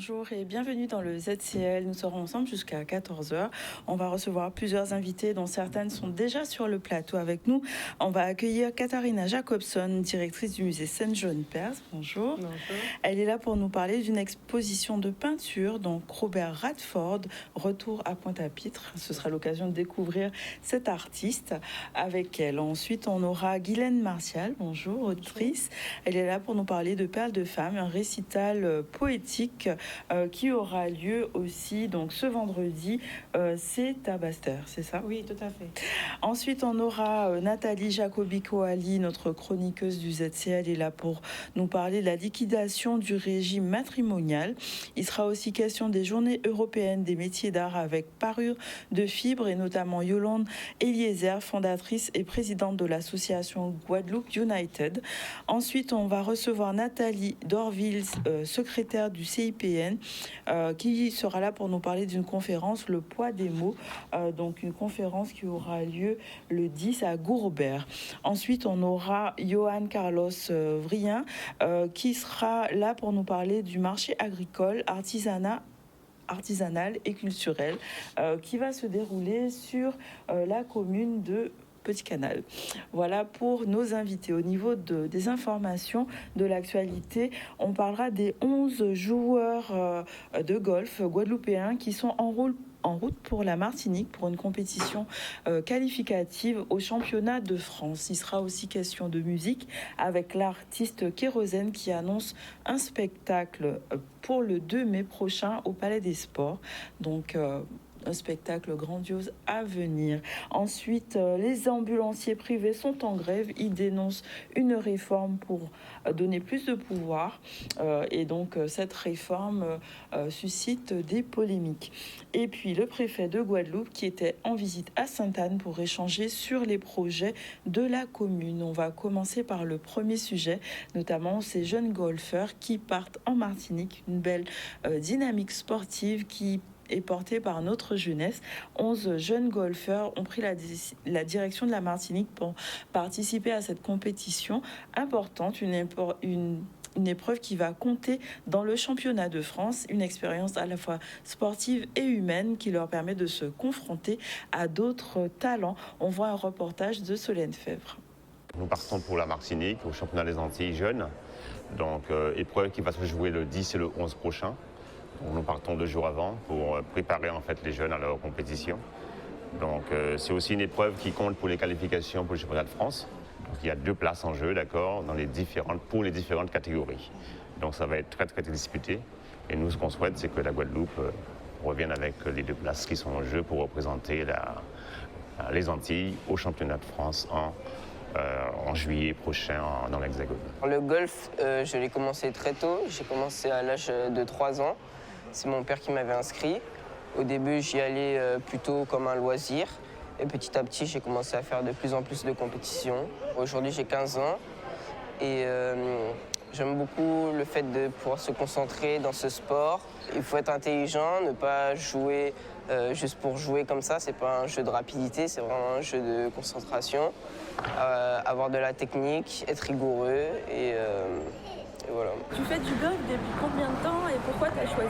Bonjour et bienvenue dans le ZCL. Nous serons ensemble jusqu'à 14 heures. On va recevoir plusieurs invités dont certaines sont déjà sur le plateau avec nous. On va accueillir Katharina Jacobson, directrice du musée Saint-Jean-Perse. Bonjour. Bonjour. Elle est là pour nous parler d'une exposition de peinture, donc Robert Radford, Retour à Pointe-à-Pitre. Ce sera l'occasion de découvrir cet artiste avec elle. Ensuite, on aura Guylaine Martial. Bonjour, autrice. Elle est là pour nous parler de Perles de femmes, un récital poétique qui aura lieu aussi donc ce vendredi. C'est à Basse-Terre, c'est ça? Oui, tout à fait. Ensuite, on aura Nathalie Jacobi-Coali, notre chroniqueuse du ZCL, est là pour nous parler de la liquidation du régime matrimonial. Il sera aussi question des journées européennes des métiers d'art avec parure de fibres et notamment Yolande Eliezer, fondatrice et présidente de l'association Guadeloupe United. Ensuite, on va recevoir Nathalie Dorville, secrétaire du CIPN, qui sera là pour nous parler d'une conférence, Le poids des mots, donc une conférence qui aura lieu le 10 à Gourbert. Ensuite, on aura Johan Carlos Vrien, qui sera là pour nous parler du marché agricole, artisanal et culturel qui va se dérouler sur la commune de Petit Canal. Voilà pour nos invités. Au niveau des informations de l'actualité, on parlera des 11 joueurs de golf guadeloupéens qui sont en route pour la Martinique pour une compétition qualificative au championnat de France. Il sera aussi question de musique avec l'artiste Kérosène qui annonce un spectacle pour le 2 mai prochain au Palais des Sports. Donc un spectacle grandiose à venir. Ensuite, les ambulanciers privés sont en grève. Ils dénoncent une réforme pour donner plus de pouvoir. Et donc, cette réforme suscite des polémiques. Et puis, le préfet de Guadeloupe qui était en visite à Sainte-Anne pour échanger sur les projets de la commune. On va commencer par le premier sujet, notamment ces jeunes golfeurs qui partent en Martinique. Une belle dynamique sportive qui est portée par notre jeunesse. 11 jeunes golfeurs ont pris la direction de la Martinique pour participer à cette compétition importante, une épreuve qui va compter dans le championnat de France, une expérience à la fois sportive et humaine qui leur permet de se confronter à d'autres talents. On voit un reportage de Solène Fèvre. Nous partons pour la Martinique, au championnat des Antilles jeunes. Donc, épreuve qui va se jouer le 10 et le 11 prochain. Donc, nous partons 2 jours avant pour préparer en fait les jeunes à leur compétition. Donc c'est aussi une épreuve qui compte pour les qualifications pour le championnat de France. Donc, il y a 2 places en jeu, d'accord, pour les différentes catégories. Donc ça va être très disputé. Et nous, ce qu'on souhaite, c'est que la Guadeloupe revienne avec les 2 places qui sont en jeu pour représenter les Antilles au championnat de France en juillet prochain dans l'Hexagone. Le golf, je l'ai commencé très tôt. J'ai commencé à l'âge de 3 ans. C'est mon père qui m'avait inscrit. Au début, j'y allais plutôt comme un loisir. Et petit à petit, j'ai commencé à faire de plus en plus de compétitions. Aujourd'hui, j'ai 15 ans. Et j'aime beaucoup le fait de pouvoir se concentrer dans ce sport. Il faut être intelligent, ne pas jouer juste pour jouer comme ça. C'est pas un jeu de rapidité, c'est vraiment un jeu de concentration. Avoir de la technique, être rigoureux et voilà. Tu fais du golf depuis combien de temps et pourquoi tu as choisi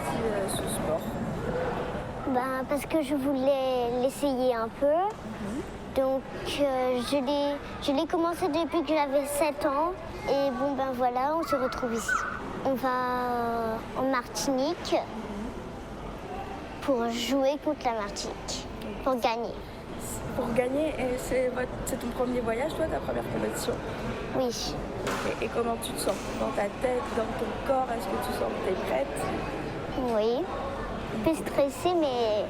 ce sport? Parce que je voulais l'essayer un peu. Donc je l'ai commencé depuis que j'avais 7 ans. Et voilà, on se retrouve ici. On va en Martinique pour jouer contre la Martinique, pour gagner. Pour gagner, c'est ton premier voyage, toi, ta première compétition? Oui. Et comment tu te sens? Dans ta tête, dans ton corps, est-ce que tu sens que tu es prête? Oui. Un peu stressée, mais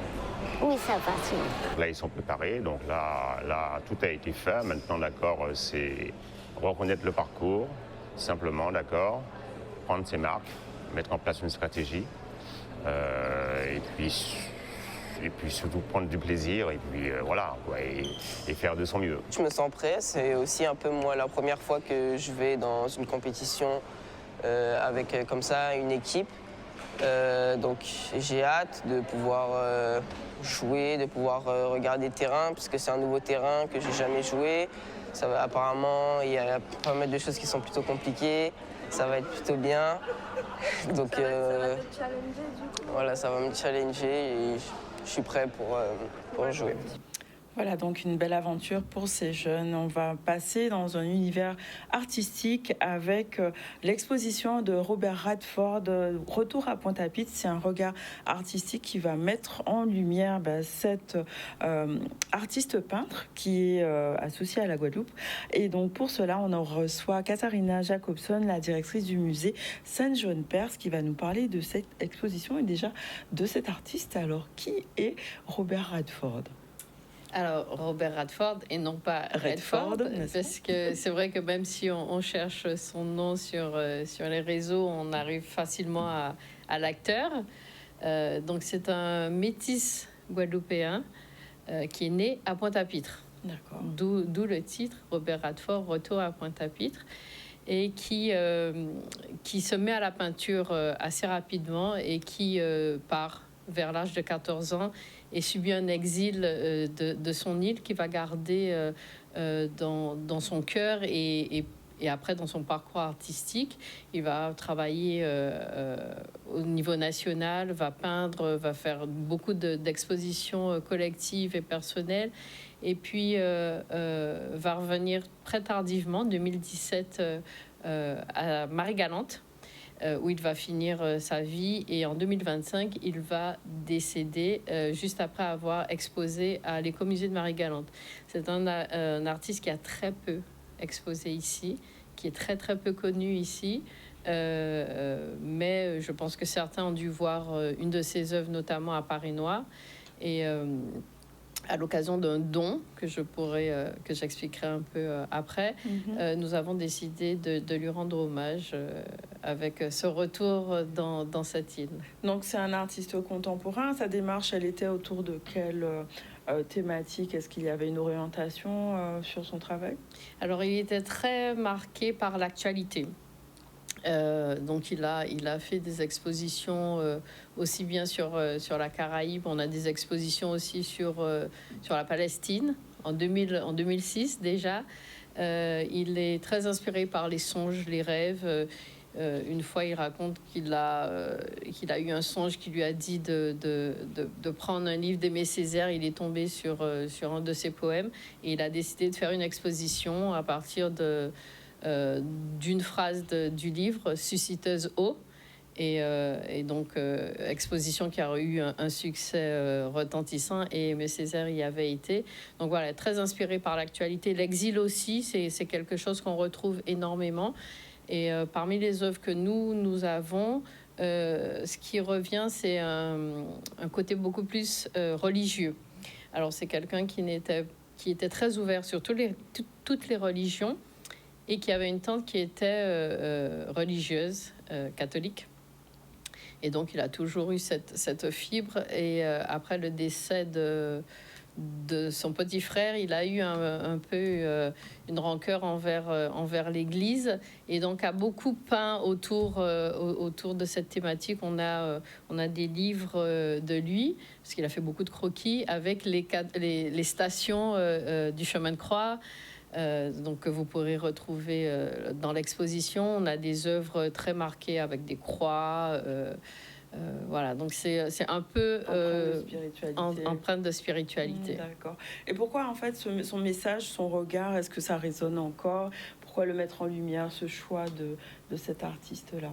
oui, ça va. Là, ils sont préparés, donc là tout a été fait. Maintenant, d'accord, c'est reconnaître le parcours, simplement, d'accord, prendre ses marques, mettre en place une stratégie, et puis surtout prendre du plaisir, et puis voilà, quoi, et faire de son mieux. Je me sens prêt, c'est aussi un peu moi la première fois que je vais dans une compétition avec comme ça une équipe. Donc j'ai hâte de pouvoir jouer, de pouvoir regarder le terrain, parce que c'est un nouveau terrain que j'ai jamais joué. Apparemment, il y a pas mal de choses qui sont plutôt compliquées. Ça va être plutôt bien. Donc Ça va te challenger du coup. voilà, ça va me challenger et je suis prêt pour jouer. Voilà, donc une belle aventure pour ces jeunes. On va passer dans un univers artistique avec l'exposition de Robert Radford, Retour à Pointe-à-Pitre. C'est un regard artistique qui va mettre en lumière cet artiste peintre qui est associé à la Guadeloupe. Et donc pour cela, on en reçoit Katharina Jacobson, la directrice du musée Saint-John-Perse, qui va nous parler de cette exposition et déjà de cet artiste. Alors, qui est Robert Radford ? Alors, Robert Radford et non pas Redford, parce que c'est vrai que même si on cherche son nom sur les réseaux, on arrive facilement à l'acteur. Donc, c'est un métis guadeloupéen qui est né à Pointe-à-Pitre. D'accord. D'où le titre, Robert Radford, Retour à Pointe-à-Pitre, et qui se met à la peinture assez rapidement et qui part vers l'âge de 14 ans et subit un exil de son île qu'il va garder dans son cœur et après dans son parcours artistique. Il va travailler au niveau national, va peindre, va faire beaucoup d'expositions collectives et personnelles, et puis va revenir très tardivement, 2017, à Marie-Galante, où il va finir sa vie, et en 2025, il va décéder juste après avoir exposé à l'Écomusée de Marie-Galante. C'est un artiste qui a très peu exposé ici, qui est très très peu connu ici, mais je pense que certains ont dû voir une de ses œuvres, notamment à Paris Noir, et à l'occasion d'un don que j'expliquerai un peu après, nous avons décidé de lui rendre hommage avec ce retour dans cette île. Donc c'est un artiste contemporain. Sa démarche, elle était autour de quelle thématique? Est-ce qu'il y avait une orientation sur son travail? Alors il était très marqué par l'actualité. Donc il a fait des expositions aussi bien sur la Caraïbe. On a des expositions aussi sur la Palestine en 2006 déjà. Il est très inspiré par les songes, les rêves. Une fois, il raconte qu'il a eu un songe qui lui a dit de prendre un livre d'Aimé Césaire. Il est tombé sur un de ses poèmes et il a décidé de faire une exposition à partir d'une phrase du livre, Susciteuse eau. Et donc, exposition qui a eu un succès retentissant, et Aimé Césaire y avait été. Donc voilà, très inspiré par l'actualité. L'exil aussi, c'est quelque chose qu'on retrouve énormément. Et parmi les œuvres que nous avons, ce qui revient, c'est un côté beaucoup plus religieux. Alors, c'est quelqu'un qui était très ouvert sur toutes les religions, et qui avait une tante qui était religieuse, catholique. Et donc, il a toujours eu cette fibre. Et après le décès de son petit frère, il a eu un peu une rancœur envers l'Église. Et donc, a beaucoup peint autour de cette thématique. On a des livres de lui, parce qu'il a fait beaucoup de croquis, avec les stations du chemin de croix. Donc que vous pourrez retrouver dans l'exposition. On a des œuvres très marquées avec des croix. Voilà, donc c'est un peu empreinte de spiritualité. D'accord. Et pourquoi en fait son message, son regard, est-ce que ça résonne encore? Pourquoi le mettre en lumière, ce choix de cet artiste-là?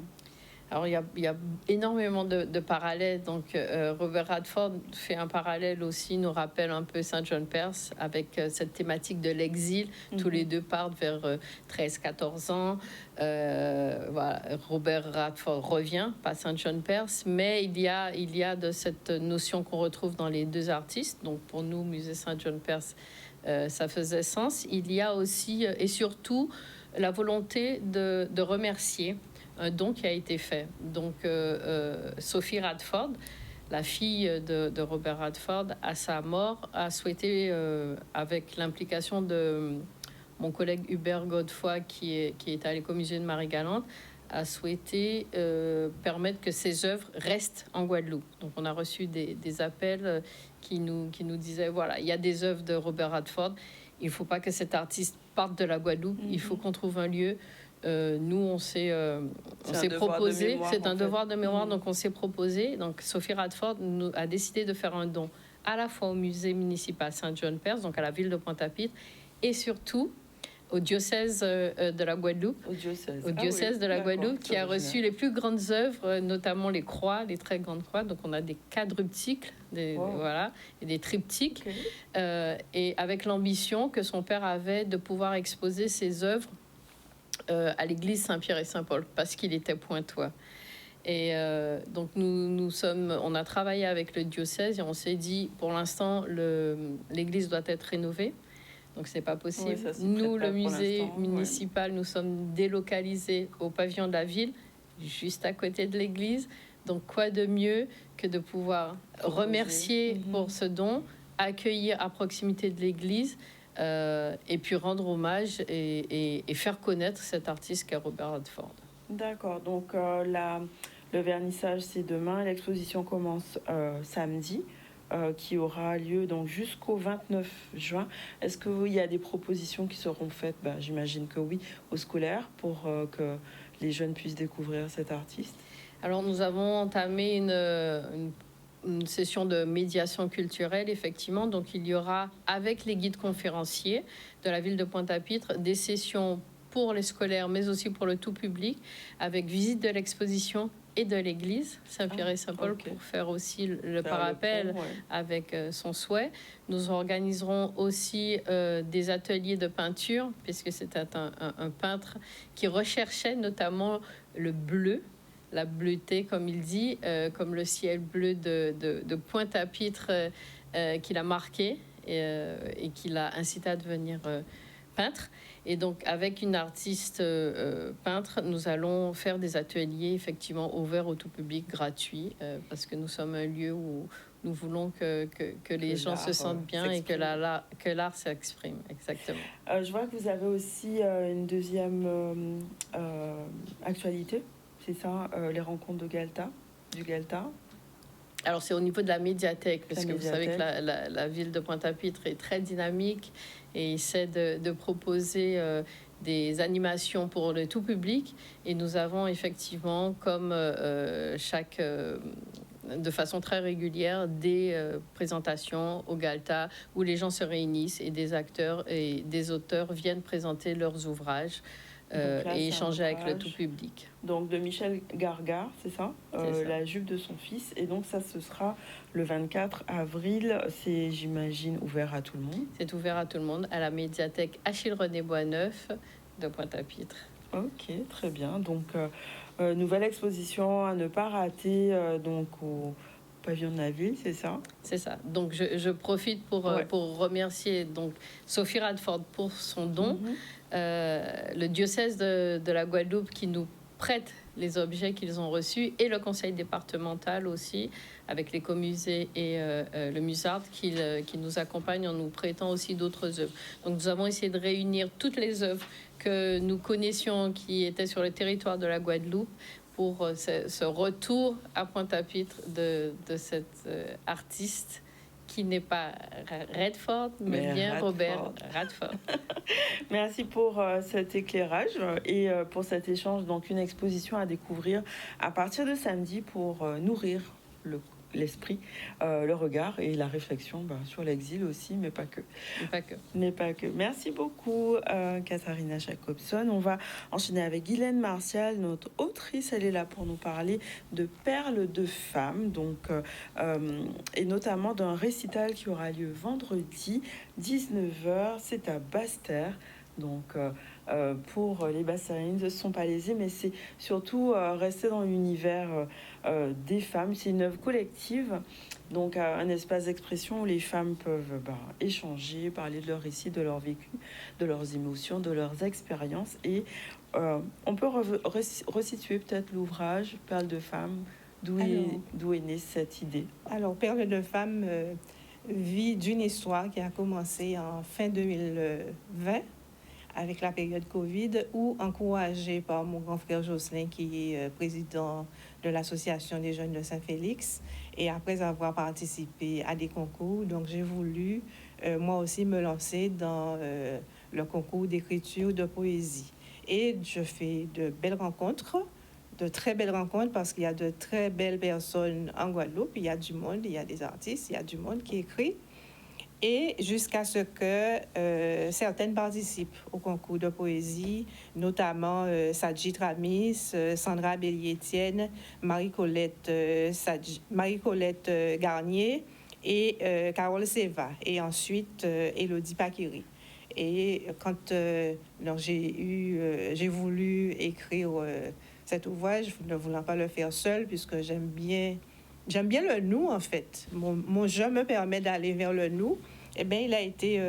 Alors, il y a énormément de parallèles. Donc, Robert Radford fait un parallèle aussi, nous rappelle un peu Saint-John-Perse avec cette thématique de l'exil. Tous les deux partent vers 13-14 ans. Voilà, Robert Radford revient, pas Saint-John-Perse, mais il y a de cette notion qu'on retrouve dans les deux artistes. Donc, pour nous, Musée Saint-John-Perse, ça faisait sens. Il y a aussi, et surtout, la volonté de remercier un don qui a été fait. Donc, Sophie Radford, la fille de Robert Radford, à sa mort, a souhaité, avec l'implication de mon collègue Hubert Godefroy, qui est à l'Écomusée de Marie-Galante, a souhaité permettre que ces œuvres restent en Guadeloupe. Donc on a reçu des appels qui nous disaient, voilà, il y a des œuvres de Robert Radford, il ne faut pas que cet artiste parte de la Guadeloupe, il faut qu'on trouve un lieu. Nous, on s'est proposé, c'est un devoir de mémoire, donc on s'est proposé. Donc Sophie Radford a décidé de faire un don à la fois au musée municipal Saint-John-Perse, donc à la ville de Pointe-à-Pitre, et surtout au diocèse de la Guadeloupe, de la Guadeloupe, qui a reçu les plus grandes œuvres, notamment les croix, les très grandes croix. Donc on a des quadruptyques, voilà, et des triptyques, et avec l'ambition que son père avait de pouvoir exposer ses œuvres à l'église Saint-Pierre et Saint-Paul, parce qu'il était pointois. Et donc on a travaillé avec le diocèse et on s'est dit, pour l'instant, l'église doit être rénovée. Donc, c'est pas possible. Oui, nous, le musée municipal, nous sommes délocalisés au pavillon de la ville, juste à côté de l'église. Donc, quoi de mieux que de pouvoir remercier pour ce don, accueillir à proximité de l'église et puis rendre hommage et faire connaître cet artiste qu'est Robert Radford. D'accord. Donc, le vernissage, c'est demain. L'exposition commence samedi. Qui aura lieu donc jusqu'au 29 juin. Est-ce qu'il y a des propositions qui seront faites, j'imagine que oui, aux scolaires pour que les jeunes puissent découvrir cet artiste? Alors, nous avons entamé une session de médiation culturelle, effectivement. Donc, il y aura, avec les guides conférenciers de la ville de Pointe-à-Pitre, des sessions pour les scolaires, mais aussi pour le tout public, avec visite de l'exposition et de l'église Saint-Pierre et Saint-Paul, pour faire aussi le parallèle avec son souhait. Nous organiserons aussi des ateliers de peinture, puisque c'était un peintre qui recherchait notamment le bleu, la bleuté, comme il dit, comme le ciel bleu de Pointe-à-Pitre qu'il a marqué et qui l'a incité à devenir peintre. Et donc, avec une artiste peintre, nous allons faire des ateliers effectivement ouverts au tout public, gratuits, parce que nous sommes un lieu où nous voulons que les gens se sentent bien et que l'art s'exprime. Exactement. Je vois que vous avez aussi une deuxième actualité, c'est ça, les rencontres du Galta. Alors, c'est au niveau de la médiathèque, parce que vous savez que la ville de Pointe-à-Pitre est très dynamique et essaie de proposer des animations pour le tout public. Et nous avons effectivement, comme de façon très régulière, des présentations au Galta où les gens se réunissent et des acteurs et des auteurs viennent présenter leurs ouvrages. Et échanger avec le tout public. Donc de Michel Gargard, c'est ça, La jupe de son fils. Et donc ça, ce sera le 24 avril. C'est, j'imagine, ouvert à tout le monde. C'est ouvert à tout le monde, à la médiathèque Achille-René Boisneuf de Pointe-à-Pitre. Ok, très bien. Donc, nouvelle exposition à ne pas rater donc au pavillon de la ville, c'est ça? C'est ça. Donc je profite pour remercier donc Sophie Radford pour son don. Le diocèse de la Guadeloupe qui nous prête les objets qu'ils ont reçus et le conseil départemental aussi avec l'écomusée et le Musard qui nous accompagnent en nous prêtant aussi d'autres œuvres. Donc nous avons essayé de réunir toutes les œuvres que nous connaissions qui étaient sur le territoire de la Guadeloupe pour ce retour à Pointe-à-Pitre de cet artiste qui n'est pas Radford, mais bien Radford. Robert Radford. Merci pour cet éclairage et pour cet échange. Donc, une exposition à découvrir à partir de samedi pour nourrir l'esprit, le regard et la réflexion sur l'exil aussi, mais pas que. Mais pas que. Merci beaucoup, Katharina Jacobson. On va enchaîner avec Guylaine Martial, notre autrice. Elle est là pour nous parler de Perles de femmes, donc, et notamment d'un récital qui aura lieu vendredi, 19h. C'est à Basse-Terre. Donc, pour les Bassériens, ce ne sont pas lésés, mais c'est surtout rester dans l'univers des femmes. C'est une œuvre collective, donc un espace d'expression où les femmes peuvent échanger, parler de leur récit, de leur vécu, de leurs émotions, de leurs expériences. Et on peut resituer peut-être l'ouvrage Perles de femmes. D'où est née cette idée? Alors, Perles de femmes vit d'une histoire qui a commencé en fin 2020. avec la période Covid ou encouragée par mon grand frère Jocelyn, qui est président de l'Association des jeunes de Saint-Félix. Et après avoir participé à des concours, donc j'ai voulu moi aussi me lancer dans le concours d'écriture de poésie. Et je fais de belles rencontres, de très belles rencontres, parce qu'il y a de très belles personnes en Guadeloupe. Il y a du monde, il y a des artistes, il y a du monde qui écrit. Et jusqu'à ce que certaines participent au concours de poésie, notamment Sadji Tramis, Sandra Bélier-Étienne, Marie-Colette Garnier et Carole Seva. Et ensuite, Élodie Pakiri. Et quand j'ai voulu écrire cet ouvrage, ne voulant pas le faire seul, puisque j'aime bien le nous, en fait. Mon jeu me permet d'aller vers le nous. Eh bien, il a été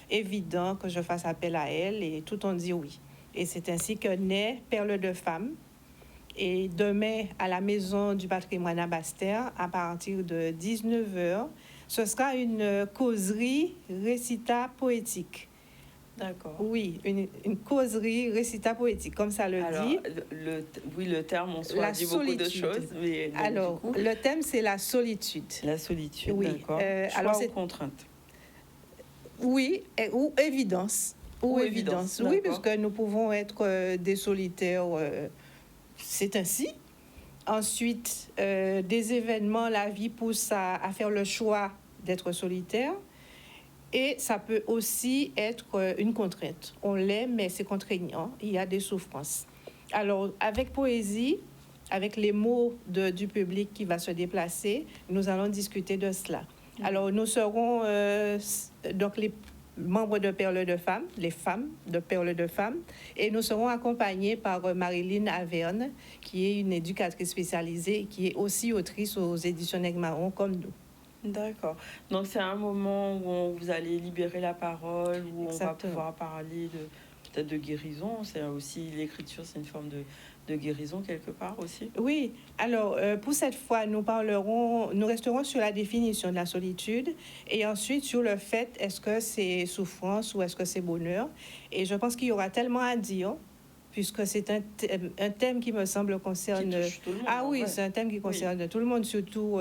évident que je fasse appel à elle et tout on dit oui. Et c'est ainsi que naît Perles de femmes. Et demain, à la Maison du patrimoine à Basse-Terre, à partir de 19h, ce sera une causerie récita poétique. D'accord. Oui, une causerie récita poétique, comme ça le dit. Le terme, on soit dit beaucoup de choses. Mais donc, alors, le thème, c'est la solitude. La solitude, oui. d'accord. Alors, c'est contrainte. Oui, ou évidence. Ou évidence. Oui, parce que nous pouvons être des solitaires, c'est ainsi. Ensuite, des événements, la vie pousse à faire le choix d'être solitaire. Et ça peut aussi être une contrainte. On l'aime, mais c'est contraignant. Il y a des souffrances. Alors, avec poésie, avec les mots du public qui va se déplacer, nous allons discuter de cela. Alors, nous serons donc les membres de Perles de femmes, les femmes de Perles de femmes, et nous serons accompagnés par Marilyn Averne, qui est une éducatrice spécialisée, qui est aussi autrice aux éditions Nègre-Marron, comme nous. D'accord. Donc, c'est un moment où vous allez libérer la parole, où Exactement. on va pouvoir parler peut-être de guérison. C'est aussi l'écriture, c'est une forme de guérison quelque part aussi. Oui. Alors, pour cette fois, nous resterons sur la définition de la solitude et ensuite sur le fait, est-ce que c'est souffrance ou est-ce que c'est bonheur? Et je pense qu'il y aura tellement à dire, puisque c'est un thème qui me semble concerne... Qui touche tout le monde, ah oui, c'est un thème qui concerne tout le monde, surtout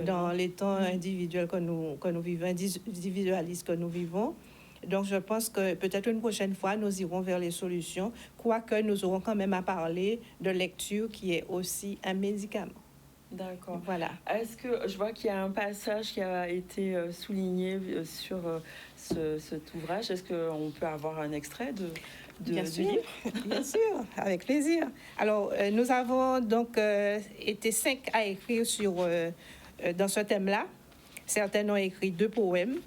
dans les temps individuels que nous vivons, individualistes que nous vivons. Donc, je pense que peut-être une prochaine fois, nous irons vers les solutions, quoique nous aurons quand même à parler de lecture qui est aussi un médicament. D'accord. Voilà. Est-ce que je vois qu'il y a un passage qui a été souligné sur cet ouvrage? Est-ce qu'on peut avoir un extrait du livre? Bien sûr, avec plaisir. Alors, nous avons donc été 5 à écrire dans ce thème-là. Certains ont écrit 2 poèmes.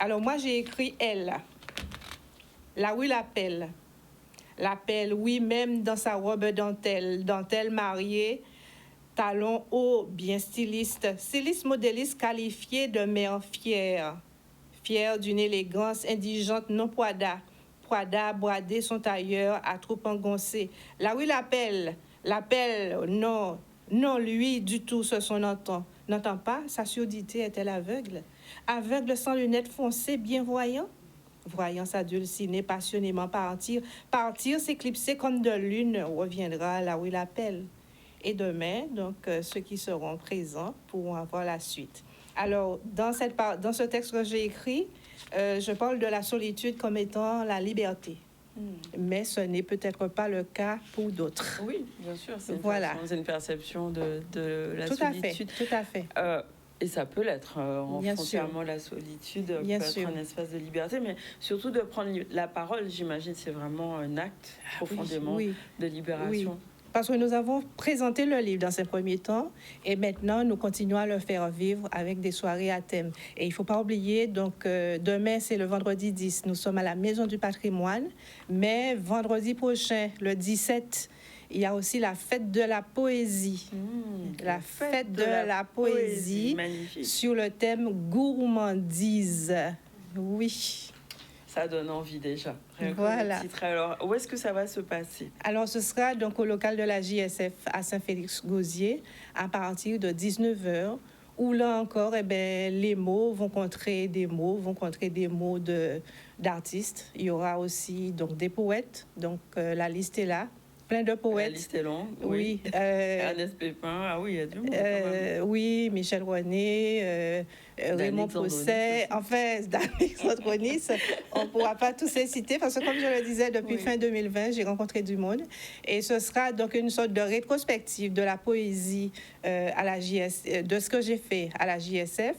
Alors, moi, j'ai écrit « Elle ». Là où il appelle. L'appelle, oui, même dans sa robe dentelle mariée, talons hauts, bien styliste modéliste qualifié de mère fière d'une élégance indigente non poida, bradé son tailleur à trop engoncé. Là où il appelle, non, lui du tout, ce son n'entend pas, sa surdité est-elle aveugle sans lunettes foncées, bien voyant sa dulcinée passionnément partir, s'éclipser comme de lune, reviendra là où il appelle. Et demain, donc, ceux qui seront présents pourront avoir la suite. Alors, dans ce texte que j'ai écrit, je parle de la solitude comme étant la liberté. Mais ce n'est peut-être pas le cas pour d'autres. Oui, bien sûr. C'est une perception de la solitude. Tout à fait. Et ça peut l'être. Frontièrement, la solitude peut être un espace de liberté, mais surtout de prendre la parole, j'imagine, c'est vraiment un acte profondément de libération. Oui. Parce que nous avons présenté le livre dans ces premiers temps et maintenant, nous continuons à le faire vivre avec des soirées à thème. Et il ne faut pas oublier, donc, demain, c'est le vendredi 10. Nous sommes à la Maison du patrimoine, mais vendredi prochain, le 17, il y a aussi la fête de la poésie. La fête de la poésie sur le thème gourmandise. Oui. Ça donne envie déjà. Voilà. Alors, où est-ce que ça va se passer? Alors, ce sera donc au local de la JSF à Saint-Félix-Gauzier à partir de 19h, où là encore, eh ben, les mots vont contrer des mots, d'artistes. Il y aura aussi donc, des poètes, donc la liste est là. Plein de poètes. La liste est longue. Oui. Ernest Pépin, ah oui, il y a du monde. Quand même. Oui, Michel René, Raymond Pousset, enfin, Alexandre Ronis. On ne pourra pas tous les citer parce que, comme je le disais, depuis fin 2020, j'ai rencontré du monde. Et ce sera donc une sorte de rétrospective de la poésie à la de ce que j'ai fait à la JSF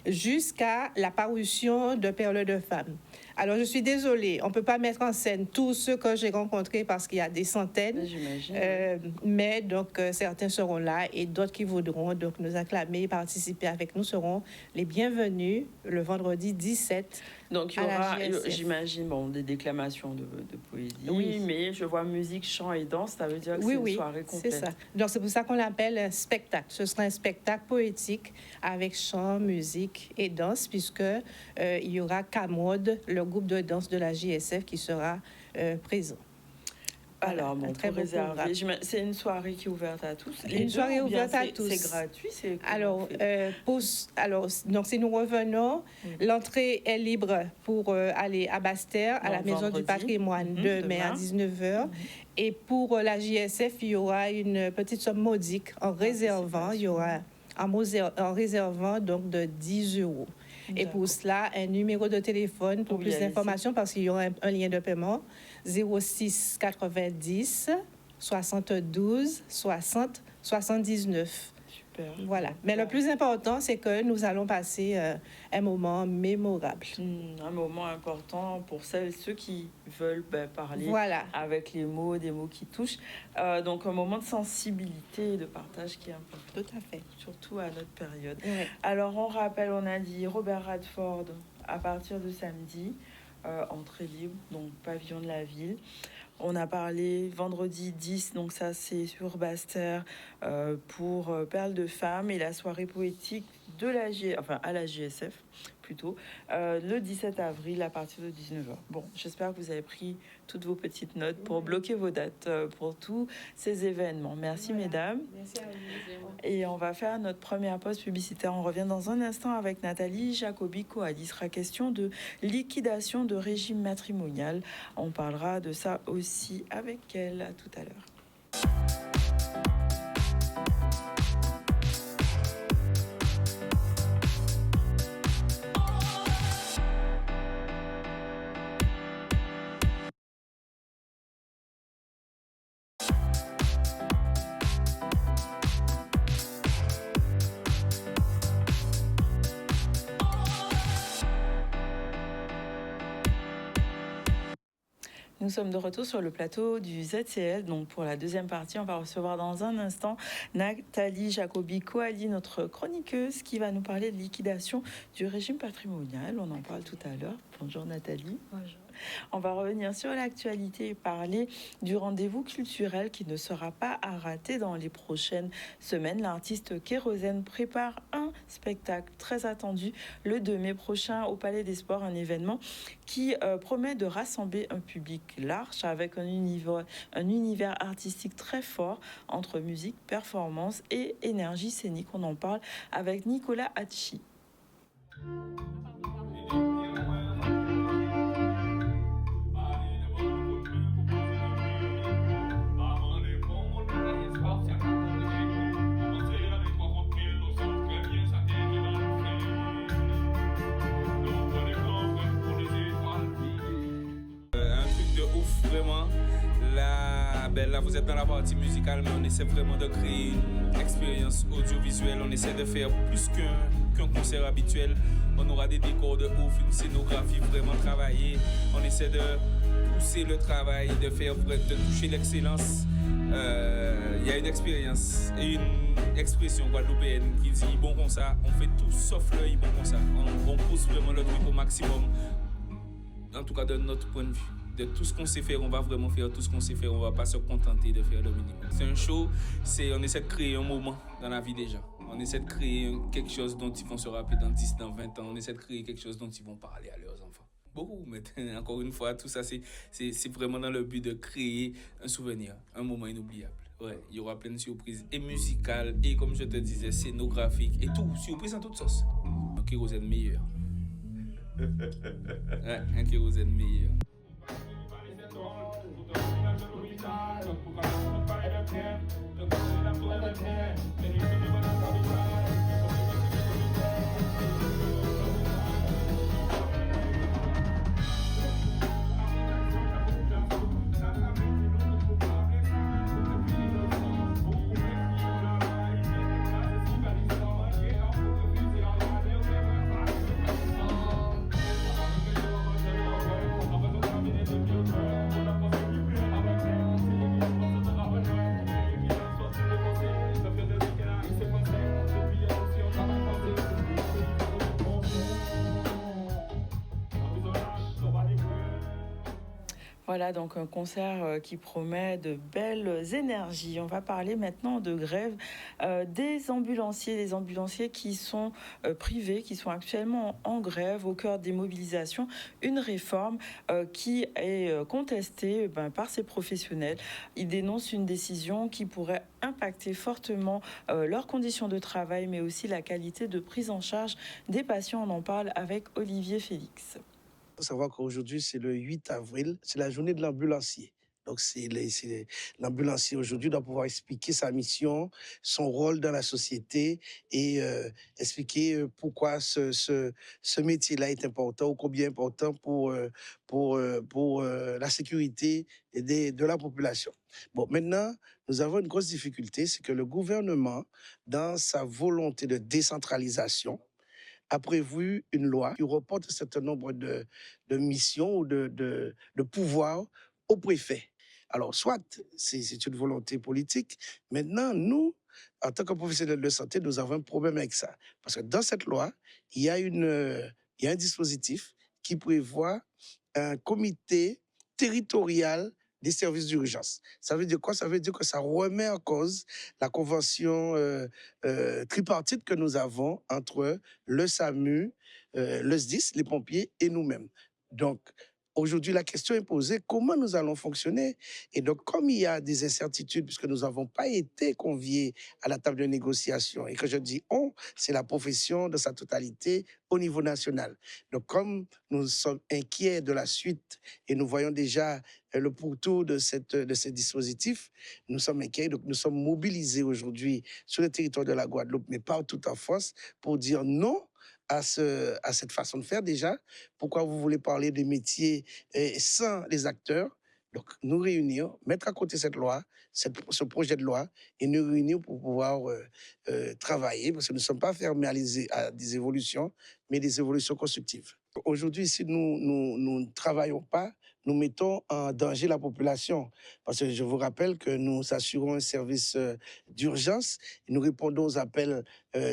jusqu'à la parution de Perles de femmes. Alors, je suis désolée, on ne peut pas mettre en scène tous ceux que j'ai rencontrés parce qu'il y a des centaines. J'imagine. Mais donc, certains seront là et d'autres qui voudront donc, nous acclamer et participer avec nous seront les bienvenus le vendredi 17. Donc, il y aura, j'imagine, bon, des déclamations de poésie, oui. Mais je vois musique, chant et danse, ça veut dire que c'est une soirée complète. C'est ça. Donc, c'est pour ça qu'on l'appelle un spectacle. Ce sera un spectacle poétique avec chant, musique et danse, puisque il y aura Camode, le groupe de danse de la JSF, qui sera présent. Alors, bon, pour réserver, c'est une soirée qui est ouverte à tous. Une soirée ouverte à tous. C'est gratuit, c'est donc si nous revenons, l'entrée est libre pour aller à Basse-Terre, à la Maison du Patrimoine, demain à 19h. Et pour la JSF, il y aura une petite somme modique en réservant. Il y aura en réservant donc de 10 €. Et pour cela, un numéro de téléphone pour plus d'informations, parce qu'il y aura un lien de paiement, 06 90 72 60 79. Super. Voilà. Mais le plus important, c'est que nous allons passer un moment mémorable. Un moment important pour celles et ceux qui veulent parler avec les mots, des mots qui touchent. Donc, un moment de sensibilité et de partage qui est important. Tout à fait. Surtout à notre période. Oui. Alors, on rappelle, on a dit Robert Radford à partir de samedi, entrée libre, donc pavillon de la ville. On a parlé vendredi 10, donc ça c'est sur Basse-Terre pour Perles de femmes et la soirée poétique de à la JSF plutôt, le 17 avril à partir de 19h. Bon, j'espère que vous avez pris toutes vos petites notes pour bloquer vos dates pour tous ces événements. Merci mesdames. Merci à vous. Et on va faire notre première pause publicitaire. On revient dans un instant avec Nathalie Jacobi-Coali. Il sera question de liquidation de régime matrimonial. On parlera de ça aussi avec elle. À tout à l'heure. Nous sommes de retour sur le plateau du ZCL. Donc pour la deuxième partie, on va recevoir dans un instant Nathalie Jacobi-Coali, notre chroniqueuse, qui va nous parler de liquidation du régime patrimonial. On en parle tout à l'heure. Bonjour Nathalie. Bonjour. On va revenir sur l'actualité et parler du rendez-vous culturel qui ne sera pas à rater dans les prochaines semaines. L'artiste Kérosène prépare un spectacle très attendu le 2 mai prochain au Palais des Sports, un événement qui promet de rassembler un public large avec un univers artistique très fort entre musique, performance et énergie scénique. On en parle avec Nicolas Hachi. Vraiment, là vous êtes dans la partie musicale, mais on essaie vraiment de créer une expérience audiovisuelle. On essaie de faire plus qu'un concert habituel. On aura des décors de ouf, une scénographie vraiment travaillée. On essaie de pousser le travail, de toucher l'excellence. Il y a une expérience et une expression guadeloupéenne qui dit bon comme ça, on fait tout sauf l'œil bon comme ça. On pousse vraiment le truc au maximum, en tout cas de notre point de vue. De tout ce qu'on sait faire, on va vraiment faire tout ce qu'on sait faire. On ne va pas se contenter de faire le minimum. C'est un show, on essaie de créer un moment dans la vie des gens. On essaie de créer quelque chose dont ils vont se rappeler dans 10, dans 20 ans. On essaie de créer quelque chose dont ils vont parler à leurs enfants. Beaucoup, mais encore une fois, tout ça, c'est vraiment dans le but de créer un souvenir, un moment inoubliable. Ouais, il y aura plein de surprises, et musicales, et comme je te disais, scénographiques, et tout, surprises en toutes sauces. Un kérosène meilleur. Ouais, un kérosène meilleur. Voilà, donc un concert qui promet de belles énergies. On va parler maintenant de grève des ambulanciers, les ambulanciers qui sont privés, qui sont actuellement en grève, au cœur des mobilisations. Une réforme qui est contestée par ces professionnels. Ils dénoncent une décision qui pourrait impacter fortement leurs conditions de travail, mais aussi la qualité de prise en charge des patients. On en parle avec Olivier Félix. Il faut savoir qu'aujourd'hui, c'est le 8 avril, c'est la journée de l'ambulancier. Donc, l'ambulancier aujourd'hui doit pouvoir expliquer sa mission, son rôle dans la société et expliquer pourquoi ce métier-là est important ou combien important pour la sécurité de la population. Bon, maintenant, nous avons une grosse difficulté, c'est que le gouvernement, dans sa volonté de décentralisation, a prévu une loi qui reporte un certain nombre de missions ou de pouvoirs au préfet. Alors, soit c'est une volonté politique. Maintenant, nous, en tant que professionnels de santé, nous avons un problème avec ça. Parce que dans cette loi, il y a un dispositif qui prévoit un comité territorial des services d'urgence. Ça veut dire quoi? Ça veut dire que ça remet en cause la convention tripartite que nous avons entre le SAMU, le SDIS, les pompiers et nous-mêmes. Donc, aujourd'hui, la question est posée, comment nous allons fonctionner? Et donc, comme il y a des incertitudes, puisque nous n'avons pas été conviés à la table de négociation, et que je dis « on », c'est la profession de sa totalité au niveau national. Donc, comme nous sommes inquiets de la suite, et nous voyons déjà le pourtour de ces dispositifs, nous sommes inquiets, donc nous sommes mobilisés aujourd'hui sur le territoire de la Guadeloupe, mais partout en France, pour dire non à cette façon de faire déjà. Pourquoi vous voulez parler des métiers sans les acteurs? Donc, nous réunir, mettre à côté cette loi, ce projet de loi, et nous réunir pour pouvoir travailler, parce que nous ne sommes pas fermés à des évolutions, mais des évolutions constructives. Aujourd'hui, si nous ne travaillons pas, nous mettons en danger la population. Parce que je vous rappelle que nous assurons un service d'urgence, et nous répondons aux appels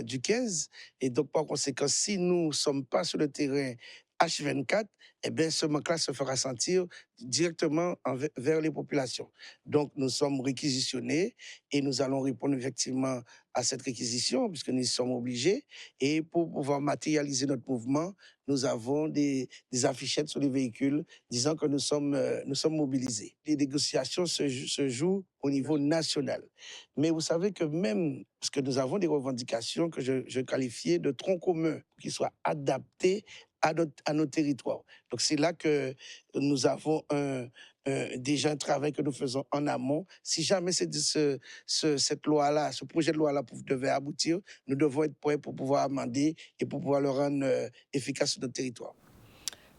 du 15. Et donc, par conséquent, si nous ne sommes pas sur le terrain H24, eh bien, ce manque-là se fera sentir directement vers les populations. Donc, nous sommes réquisitionnés et nous allons répondre effectivement à cette réquisition puisque nous y sommes obligés. Et pour pouvoir matérialiser notre mouvement, nous avons des affichettes sur les véhicules disant que nous sommes mobilisés. Les négociations se jouent au niveau national. Mais vous savez que même, parce que nous avons des revendications que je qualifiais de tronc commun, qui soient adaptés à nos territoires. Donc c'est là que nous avons déjà un travail que nous faisons en amont. Si jamais cette loi-là, ce projet de loi-là devait aboutir, nous devons être prêts pour pouvoir amender et pour pouvoir le rendre efficace sur notre territoire.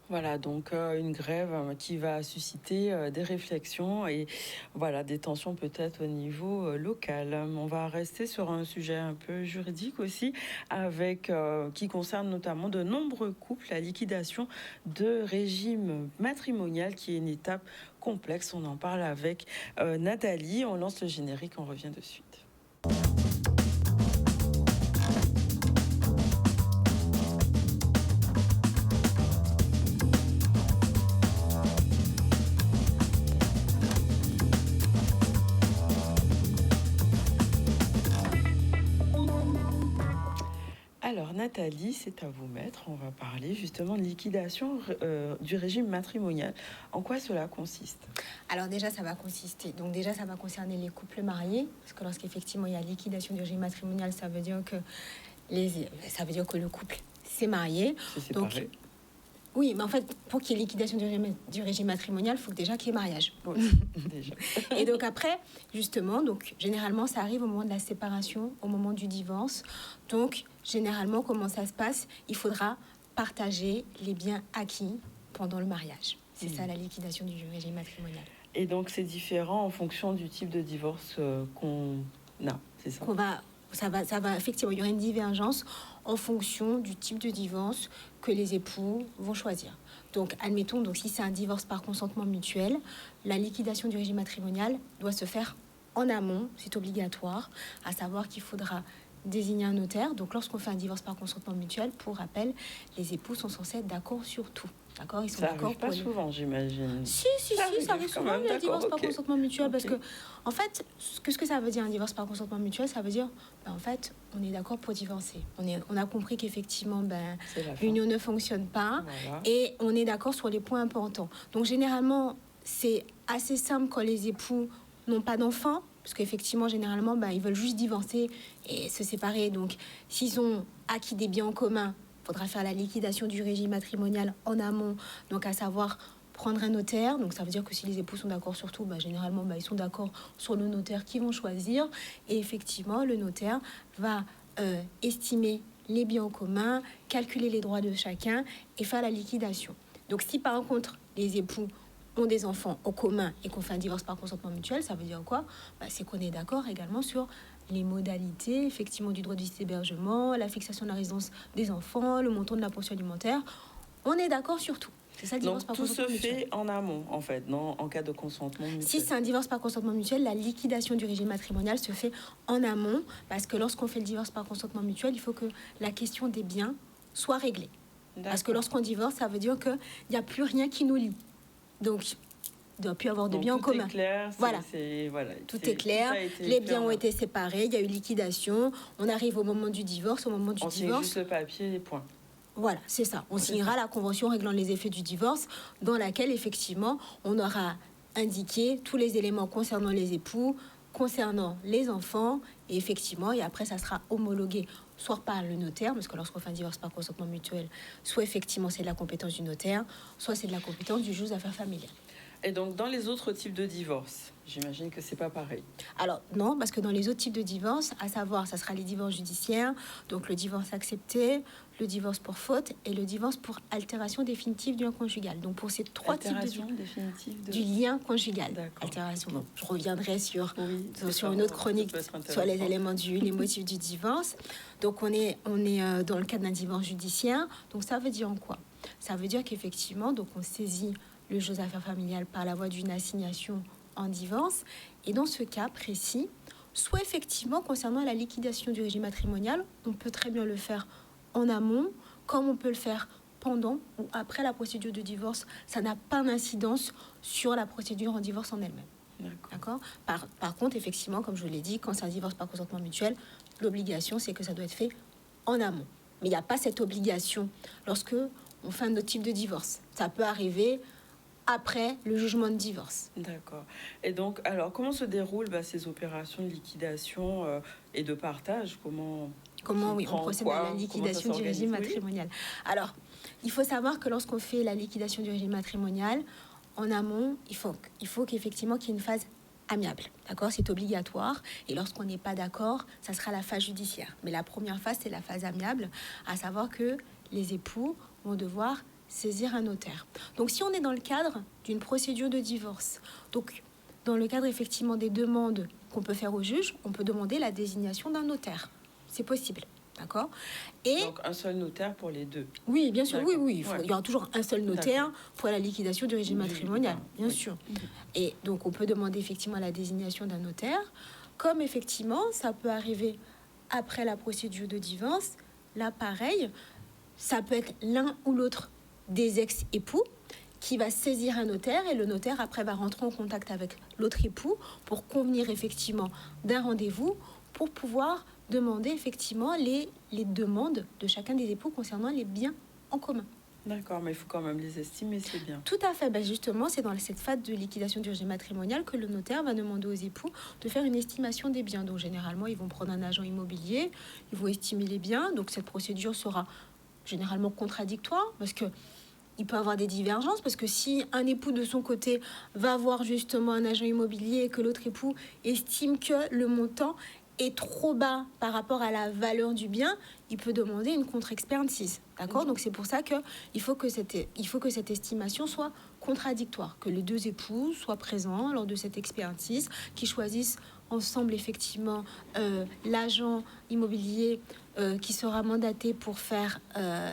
Voilà, donc une grève qui va susciter des réflexions et voilà, des tensions peut-être au niveau local. On va rester sur un sujet un peu juridique aussi, qui concerne notamment de nombreux couples, la liquidation de régime matrimonial qui est une étape complexe. On en parle avec Nathalie. On lance le générique, on revient de suite. Alors Nathalie, c'est à vous mettre. On va parler justement de liquidation du régime matrimonial. En quoi cela consiste? Alors déjà, ça va consister. Donc déjà, ça va concerner les couples mariés, parce que lorsqu'effectivement il y a liquidation du régime matrimonial, ça veut dire que le couple s'est marié. C'est Donc séparé. oui, mais en fait, pour qu'il y ait liquidation du régime matrimonial, il faut déjà qu'il y ait mariage. Oui, déjà. Et donc après, justement, donc généralement, ça arrive au moment de la séparation, au moment du divorce. Donc généralement, comment ça se passe? Il faudra partager les biens acquis pendant le mariage. C'est ça la liquidation du régime matrimonial. Et donc c'est différent en fonction du type de divorce qu'on a, c'est ça? Ça va effectivement, il y aura une divergence en fonction du type de divorce que les époux vont choisir. Donc, admettons, donc, si c'est un divorce par consentement mutuel, la liquidation du régime matrimonial doit se faire en amont, c'est obligatoire, à savoir qu'il faudra désigner un notaire. Donc, lorsqu'on fait un divorce par consentement mutuel, pour rappel, les époux sont censés être d'accord sur tout. D'accord, ils sont Ça d'accord arrive pas souvent, j'imagine. Si, ça arrive quand souvent, même, le divorce d'accord, par consentement mutuel, parce Ok. que, en fait, ce que ça veut dire un divorce par consentement mutuel, ça veut dire, en fait, on est d'accord pour divorcer. On a compris qu'effectivement, C'est la fin. l'union ne fonctionne pas, Voilà. et on est d'accord sur les points importants. Donc, généralement, c'est assez simple quand les époux n'ont pas d'enfants, parce qu'effectivement, généralement, ils veulent juste divorcer et se séparer. Donc, s'ils ont acquis des biens en commun, il faudra faire la liquidation du régime matrimonial en amont, donc à savoir prendre un notaire. Donc ça veut dire que si les époux sont d'accord sur tout, généralement ils sont d'accord sur le notaire qu'ils vont choisir. Et effectivement, le notaire va estimer les biens en commun, calculer les droits de chacun et faire la liquidation. Donc si par contre les époux ont des enfants en commun et qu'on fait un divorce par consentement mutuel, ça veut dire quoi? C'est qu'on est d'accord également sur les modalités, effectivement, du droit de visite hébergement, la fixation de la résidence des enfants, le montant de la pension alimentaire. On est d'accord sur tout. C'est ça le divorce Donc par tout se consentement mutuel. fait en amont, en fait, non, en cas de consentement mutuel. Si c'est un divorce par consentement mutuel, la liquidation du régime matrimonial se fait en amont, parce que lorsqu'on fait le divorce par consentement mutuel, il faut que la question des biens soit réglée. Parce que lorsqu'on divorce, ça veut dire qu'il n'y a plus rien qui nous lie. Donc, il ne doit plus avoir de biens en commun. Tout est clair, Voilà. Tout Est clair, tout a été les fait biens en ont amont. été séparés, il y a eu liquidation, on arrive au moment du divorce, On signe juste le papier et point. Voilà, c'est ça. On signera la convention réglant les effets du divorce, dans laquelle, effectivement, on aura indiqué tous les éléments concernant les époux, concernant les enfants, et effectivement, et après, ça sera homologué soit par le notaire, parce que lorsqu'on fait un divorce par consentement mutuel, soit effectivement c'est de la compétence du notaire, soit c'est de la compétence du juge aux affaires familiales. Et donc, dans les autres types de divorce, j'imagine que c'est pas pareil. Alors non, parce que dans les autres types de divorce, à savoir, ça sera les divorces judiciaires, donc le divorce accepté, le divorce pour faute et le divorce pour altération définitive du lien conjugal. Donc pour ces trois types de Altération définitive du lien conjugal. D'accord. Altération. Bon, je reviendrai sur c'est une pas- autre chronique ça peut être sur les intéressant. éléments les motifs du divorce. Donc on est dans le cadre d'un divorce judiciaire. Donc ça veut dire en quoi? Ça veut dire qu'effectivement, donc on saisit le juge aux affaires familiales par la voie d'une assignation en divorce. Et dans ce cas précis, soit effectivement concernant la liquidation du régime matrimonial, on peut très bien le faire en amont, comme on peut le faire pendant ou après la procédure de divorce. Ça n'a pas d'incidence sur la procédure en divorce en elle-même. D'accord. Par contre, effectivement, comme je l'ai dit, quand c'est un divorce par consentement mutuel, l'obligation, c'est que ça doit être fait en amont. Mais il n'y a pas cette obligation lorsque on fait un autre type de divorce. Ça peut arriver après le jugement de divorce. D'accord. Et donc, alors, comment se déroulent ces opérations de liquidation et de partage? Comment on procède à la liquidation du régime matrimonial? Alors, il faut savoir que lorsqu'on fait la liquidation du régime matrimonial, en amont, il faut qu'effectivement qu'il y ait une phase amiable. D'accord? C'est obligatoire. Et lorsqu'on n'est pas d'accord, ça sera la phase judiciaire. Mais la première phase, c'est la phase amiable, à savoir que les époux vont devoir saisir un notaire. Donc, si on est dans le cadre d'une procédure de divorce, donc dans le cadre effectivement des demandes qu'on peut faire au juge, on peut demander la désignation d'un notaire. C'est possible, d'accord? Et donc un seul notaire pour les deux. Oui, bien sûr, D'accord. oui. Il y aura toujours un seul notaire pour la liquidation du régime Oui, matrimonial, bien oui. sûr. Et donc, on peut demander effectivement la désignation d'un notaire, comme effectivement, ça peut arriver après la procédure de divorce. Là, pareil, ça peut être l'un ou l'autre des ex-époux qui va saisir un notaire et le notaire après va rentrer en contact avec l'autre époux pour convenir effectivement d'un rendez-vous pour pouvoir demander effectivement les demandes de chacun des époux concernant les biens en commun. D'accord, mais il faut quand même les estimer, c'est bien. Tout à fait. Justement, c'est dans cette phase de liquidation du régime matrimonial que le notaire va demander aux époux de faire une estimation des biens. Donc, généralement, ils vont prendre un agent immobilier, ils vont estimer les biens. Donc, cette procédure sera généralement contradictoire parce que il peut y avoir des divergences, parce que si un époux de son côté va voir justement un agent immobilier et que l'autre époux estime que le montant est trop bas par rapport à la valeur du bien, il peut demander une contre-expertise. D'accord ? Donc c'est pour ça qu'il faut que cette estimation soit contradictoire, que les deux époux soient présents lors de cette expertise, qu'ils choisissent ensemble effectivement l'agent immobilier qui sera mandaté pour faire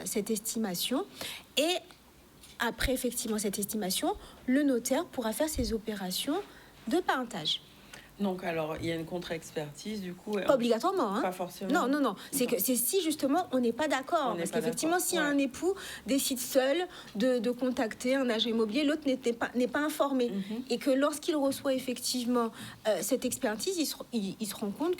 cette estimation. Et après effectivement cette estimation, le notaire pourra faire ses opérations de parentage. Donc, alors, il y a une contre-expertise, du coup... Pas obligatoirement, hein. Pas forcément. Non. C'est si, justement, on n'est pas d'accord. Parce qu'effectivement, si un époux décide seul de contacter un agent immobilier, l'autre n'est pas informé. Et que lorsqu'il reçoit, effectivement, cette expertise, il se rend compte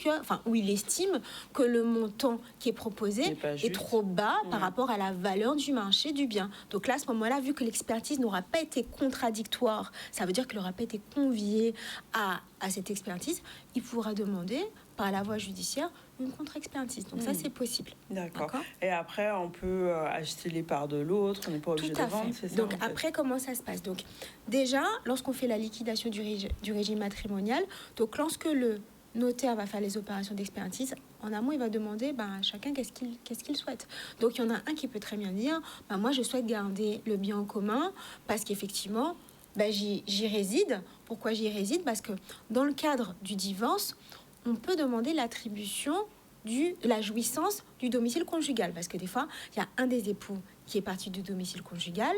ou il estime que le montant qui est proposé est trop bas par rapport à la valeur du marché du bien. Donc là, à ce moment-là, vu que l'expertise n'aura pas été contradictoire, ça veut dire qu'elle n'aura pas été conviée à cette expertise, il pourra demander par la voie judiciaire une contre-expertise. Donc ça, c'est possible. D'accord. Et après, on peut acheter les parts de l'autre, on n'est pas obligé de vendre, c'est ça? Donc après, comment ça se passe? Donc déjà, lorsqu'on fait la liquidation du régime matrimonial, donc lorsque le notaire va faire les opérations d'expertise, en amont, il va demander à chacun qu'est-ce qu'il souhaite. Donc il y en a un qui peut très bien dire, moi je souhaite garder le bien en commun parce qu'effectivement, j'y réside. Pourquoi j'y réside? Parce que dans le cadre du divorce, on peut demander l'attribution la jouissance du domicile conjugal. Parce que des fois, il y a un des époux qui est parti du domicile conjugal.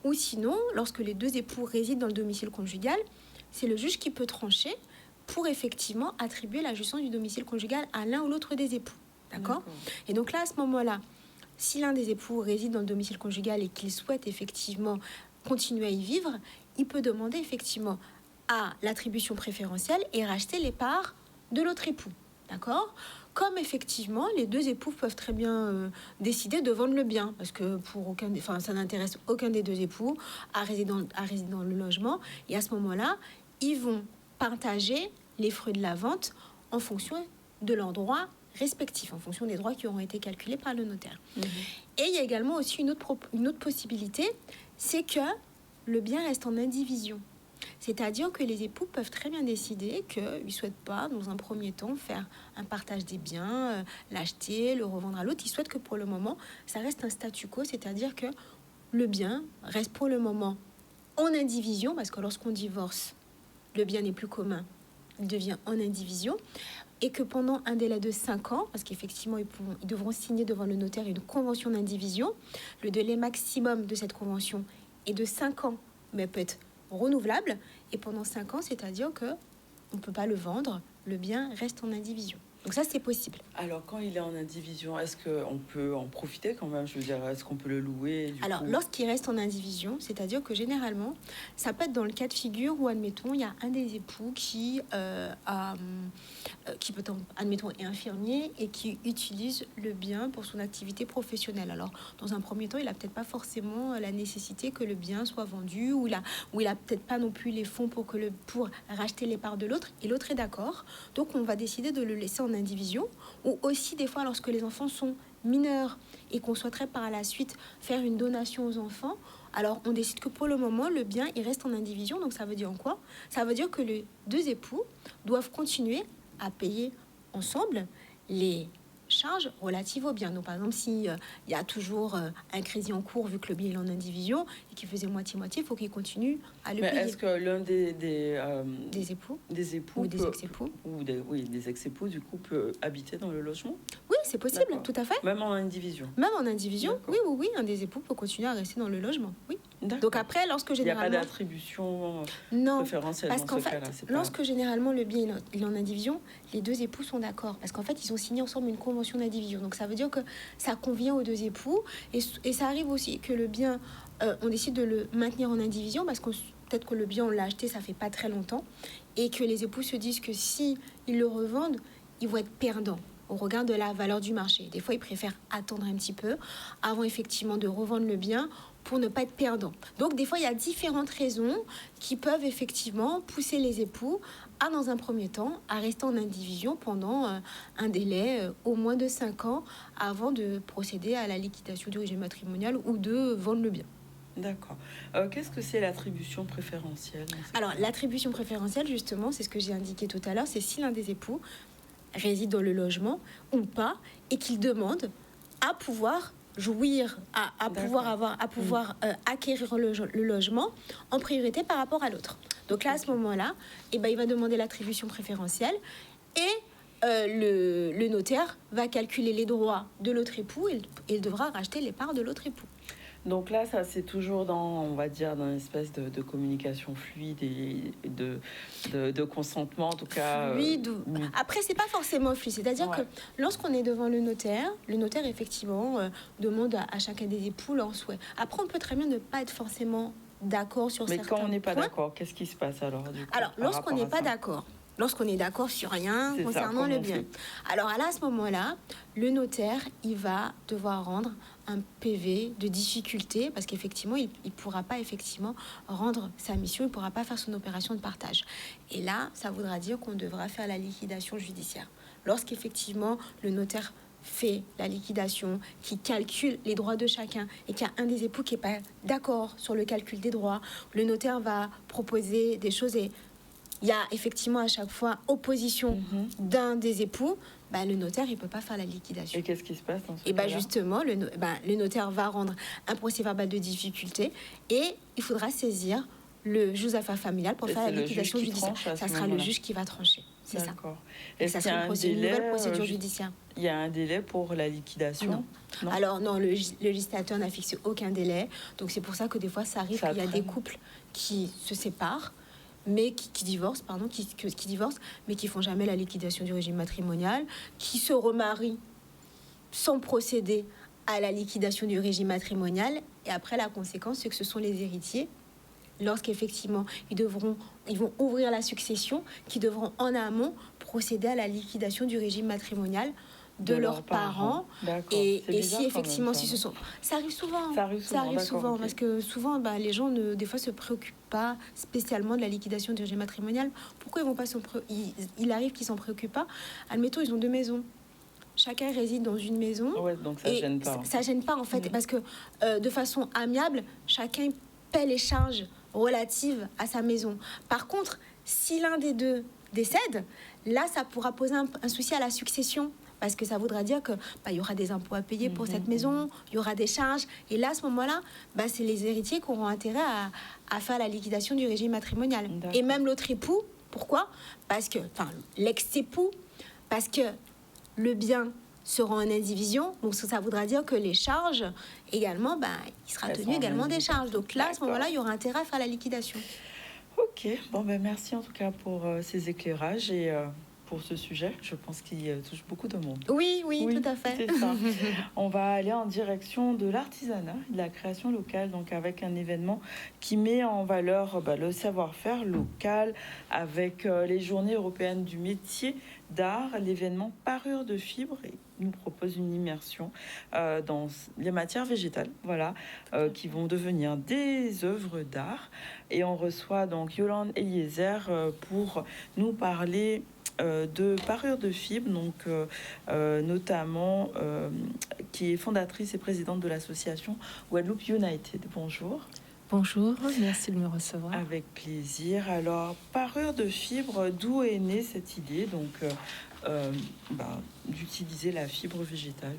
Ou sinon, lorsque les deux époux résident dans le domicile conjugal, c'est le juge qui peut trancher pour effectivement attribuer la jouissance du domicile conjugal à l'un ou l'autre des époux. D'accord ? Et donc là, à ce moment-là, si l'un des époux réside dans le domicile conjugal et qu'il souhaite effectivement continuer à y vivre, il peut demander effectivement à l'attribution préférentielle et racheter les parts de l'autre époux. D'accord ? Comme effectivement, les deux époux peuvent très bien décider de vendre le bien, parce que ça n'intéresse aucun des deux époux à résider dans le logement. Et à ce moment-là, ils vont partager les fruits de la vente en fonction de leurs droits respectifs, en fonction des droits qui auront été calculés par le notaire. Et il y a également aussi une autre possibilité, c'est que le bien reste en indivision. C'est-à-dire que les époux peuvent très bien décider qu'ils ne souhaitent pas, dans un premier temps, faire un partage des biens, l'acheter, le revendre à l'autre. Ils souhaitent que pour le moment, ça reste un statu quo, c'est-à-dire que le bien reste pour le moment en indivision, parce que lorsqu'on divorce, le bien n'est plus commun, il devient en indivision, et que pendant un délai de 5 ans, parce qu'effectivement, ils devront signer devant le notaire une convention d'indivision, le délai maximum de cette convention est de 5 ans, mais peut être renouvelable, et pendant 5 ans, c'est-à-dire que on ne peut pas le vendre, le bien reste en indivision. Donc ça, c'est possible. Alors, quand il est en indivision, est-ce qu'on peut en profiter quand même? Je veux dire, est-ce qu'on peut le louer lorsqu'il reste en indivision, c'est-à-dire que généralement, ça peut être dans le cas de figure où, admettons, il y a un des époux qui peut, admettons, est infirmier et qui utilise le bien pour son activité professionnelle. Alors, dans un premier temps, il n'a peut-être pas forcément la nécessité que le bien soit vendu, ou il a peut-être pas non plus les fonds pour racheter les parts de l'autre, et l'autre est d'accord. Donc, on va décider de le laisser en indivision, ou aussi des fois lorsque les enfants sont mineurs et qu'on souhaiterait par la suite faire une donation aux enfants, alors on décide que pour le moment le bien il reste en indivision. Donc ça veut dire quoi? Ça veut dire que les deux époux doivent continuer à payer ensemble les charges relatives au bien. Donc par exemple, s'il y a toujours un crédit en cours, vu que le bien est en indivision et qu'il faisait moitié-moitié, il faut qu'il continue à le payer. Est-ce que l'un des époux ou des ex-époux des ex-époux du coup peut habiter dans le logement? Oui, c'est possible. D'accord. Tout à fait. Même en indivision? Même en indivision, oui, un des époux peut continuer à rester dans le logement, oui. D'accord. Donc après, lorsque généralement... Il n'y a pas d'attribution préférentielle parce dans qu'en ce fait, cas-là, lorsque généralement le bien il est en indivision, les deux époux sont d'accord, parce qu'en fait, ils ont signé ensemble une convention d'indivision. Donc ça veut dire que ça convient aux deux époux, et ça arrive aussi que le bien, on décide de le maintenir en indivision, parce que peut-être que le bien, on l'a acheté, ça fait pas très longtemps, et que les époux se disent que si ils le revendent, ils vont être perdants. au regard de la valeur du marché. Des fois, ils préfèrent attendre un petit peu avant effectivement de revendre le bien pour ne pas être perdant. Donc, des fois, il y a différentes raisons qui peuvent effectivement pousser les époux à, dans un premier temps, à rester en indivision pendant un délai au moins de 5 ans avant de procéder à la liquidation du régime matrimonial ou de vendre le bien. D'accord. Qu'est-ce que c'est l'attribution préférentielle? Alors, l'attribution préférentielle, justement, c'est ce que j'ai indiqué tout à l'heure, c'est si l'un des époux réside dans le logement ou pas et qu'il demande à pouvoir jouir, à pouvoir acquérir le logement en priorité par rapport à l'autre. Donc là, à ce moment-là, il va demander l'attribution préférentielle et le notaire va calculer les droits de l'autre époux et il devra racheter les parts de l'autre époux. Donc là, ça c'est toujours dans, on va dire, dans une espèce de communication fluide et de consentement, en tout cas. Fluide. Après, c'est pas forcément fluide. C'est-à-dire que lorsqu'on est devant le notaire effectivement demande à chacun des époux leur souhait. Après, on peut très bien ne pas être forcément d'accord sur certains points. Mais quand on n'est pas d'accord, qu'est-ce qui se passe alors du coup, Alors, lorsqu'on n'est pas d'accord. Lorsqu'on est d'accord sur rien concernant le bien. Alors là, à ce moment-là, le notaire, il va devoir rendre un PV de difficulté parce qu'effectivement, il ne pourra pas effectivement rendre sa mission, il ne pourra pas faire son opération de partage. Et là, ça voudra dire qu'on devra faire la liquidation judiciaire. Lorsqu'effectivement, le notaire fait la liquidation, qui calcule les droits de chacun et qu'il y a un des époux qui n'est pas d'accord sur le calcul des droits, le notaire va proposer des choses et il y a effectivement à chaque fois opposition d'un des époux, le notaire il peut pas faire la liquidation. Et qu'est-ce qui se passe dans ce cas-là? Et justement, le notaire va rendre un procès-verbal de difficulté et il faudra saisir le juge aux affaires familiales pour faire la liquidation judiciaire. Ça sera le juge qui va trancher. C'est ça. Et ça sera une nouvelle procédure judiciaire. Il y a un délai pour la liquidation? Non. Alors non, le législateur n'a fixé aucun délai. Donc c'est pour ça que des fois ça arrive qu'il y a des couples qui se séparent, mais qui divorcent, mais qui font jamais la liquidation du régime matrimonial, qui se remarient sans procéder à la liquidation du régime matrimonial. Et après, la conséquence, c'est que ce sont les héritiers, lorsqu'effectivement ils vont ouvrir la succession, qui devront en amont procéder à la liquidation du régime matrimonial de leurs parents. Et si effectivement, si ce sont... Ça arrive souvent. Ça arrive souvent parce que souvent, les gens, des fois, se préoccupent pas spécialement de la liquidation du régime matrimonial. Pourquoi ils vont pas il arrive qu'ils s'en préoccupent pas. Admettons, ils ont 2 maisons. Chacun réside dans une maison. Donc ça gêne pas. Ça gêne pas, en fait, parce que de façon amiable, chacun paie les charges relatives à sa maison. Par contre, si l'un des deux décède, là, ça pourra poser un souci à la succession. Parce que ça voudra dire que y aura des impôts à payer pour cette maison, il y aura des charges. Et là, à ce moment-là, c'est les héritiers qui auront intérêt à faire la liquidation du régime matrimonial. Et même l'autre époux, pourquoi? Parce que, l'ex-époux, parce que le bien sera en indivision, donc ça voudra dire que les charges également, il sera tenu également des charges. Donc là, à ce moment-là, il y aura intérêt à faire la liquidation. Ok, merci en tout cas pour ces éclairages et pour ce sujet, je pense qu'il touche beaucoup de monde. Oui, tout à fait. C'est ça. On va aller en direction de l'artisanat, de la création locale, donc avec un événement qui met en valeur le savoir-faire local, avec les Journées européennes du métier d'art, l'événement Parure de Fibres nous propose une immersion dans les matières végétales, qui vont devenir des œuvres d'art. Et on reçoit donc Yolande Eliezer pour nous parler de Parure de Fibres, notamment qui est fondatrice et présidente de l'association Guadeloupe United. Bonjour. Bonjour, merci de me recevoir. Avec plaisir. Alors, Parure de Fibres, d'où est née cette idée d'utiliser la fibre végétale?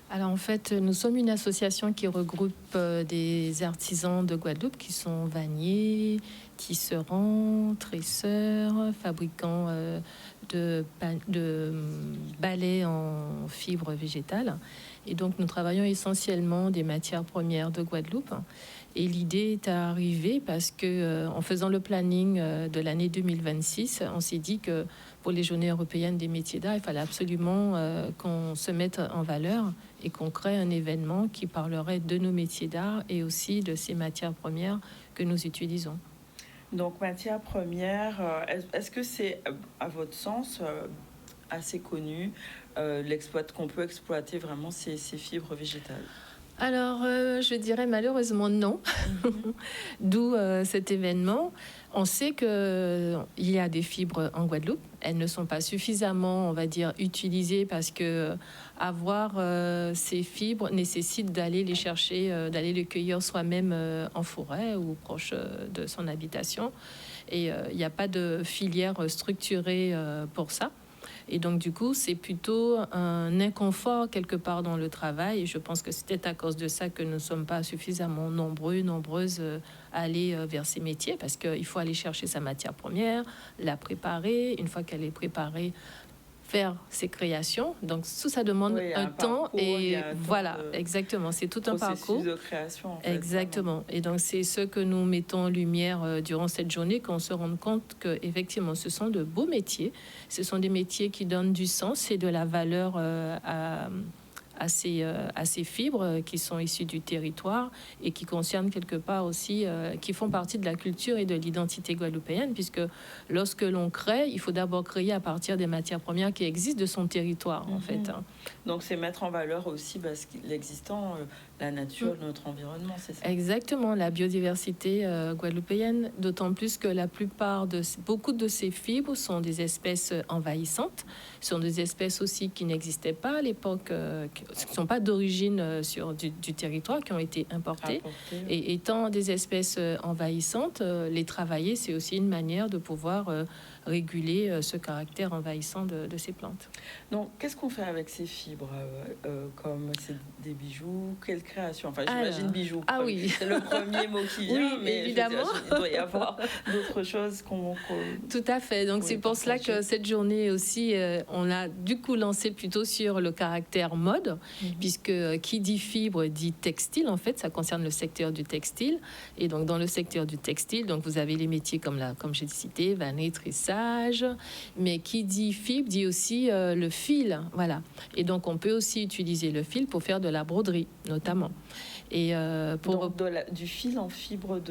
Alors en fait, nous sommes une association qui regroupe des artisans de Guadeloupe qui sont vanniers, tisserands, tresseurs, fabricants de balais en fibres végétales. Et donc nous travaillons essentiellement des matières premières de Guadeloupe. Et l'idée est arrivée parce que en faisant le planning de l'année 2026, on s'est dit que pour les Journées européennes des métiers d'art, il fallait absolument qu'on se mette en valeur et qu'on crée un événement qui parlerait de nos métiers d'art et aussi de ces matières premières que nous utilisons. Donc, matières premières, est-ce que c'est, à votre sens, assez connu, qu'on peut exploiter vraiment ces fibres végétales? Alors, je dirais malheureusement non. D'où cet événement. On sait qu'il y a des fibres en Guadeloupe. Elles ne sont pas suffisamment, on va dire, utilisées parce que avoir ces fibres nécessite d'aller les chercher, d'aller les cueillir soi-même en forêt ou proche de son habitation. Et il n'y a pas de filière structurée pour ça. Et donc, du coup, c'est plutôt un inconfort quelque part dans le travail. Et je pense que c'est peut-être à cause de ça que nous ne sommes pas suffisamment nombreuses à aller vers ces métiers, parce qu'il faut aller chercher sa matière première, la préparer. Une fois qu'elle est préparée, faire ses créations. Donc, ça demande un temps. Et voilà, exactement. C'est tout un parcours. De création, en fait, exactement. Vraiment. Et donc, c'est ce que nous mettons en lumière durant cette journée, qu'on se rende compte qu'effectivement, ce sont de beaux métiers. Ce sont des métiers qui donnent du sens et de la valeur à ces fibres qui sont issues du territoire et qui concernent quelque part aussi, qui font partie de la culture et de l'identité guadeloupéenne, puisque lorsque l'on crée, il faut d'abord créer à partir des matières premières qui existent de son territoire, en fait. Donc, c'est mettre en valeur aussi l'existant, la nature, notre environnement, c'est ça? Exactement, la biodiversité guadeloupéenne, d'autant plus que beaucoup de ces fibres sont des espèces envahissantes, sont des espèces aussi qui n'existaient pas à l'époque, qui ne sont pas d'origine du territoire, qui ont été importées. Et étant des espèces envahissantes, les travailler, c'est aussi une manière de pouvoir réguler ce caractère envahissant de ces plantes. Donc, qu'est-ce qu'on fait avec ces fibres comme c'est des bijoux? Quelle création? Enfin, j'imagine bijoux. Ah oui. C'est le premier mot qui vient, oui, mais évidemment. Il doit y avoir d'autres choses qu'on... Tout à fait. Donc, c'est pour cela que cette journée aussi, on a du coup lancé plutôt sur le caractère mode, puisque qui dit fibre dit textile. En fait, ça concerne le secteur du textile. Et donc, dans le secteur du textile, donc vous avez les métiers comme j'ai cité, vannerie, tressage. Mais qui dit fibre dit aussi le fil. Voilà. Et donc, on peut aussi utiliser le fil pour faire de la broderie, notamment. Et donc du fil en fibre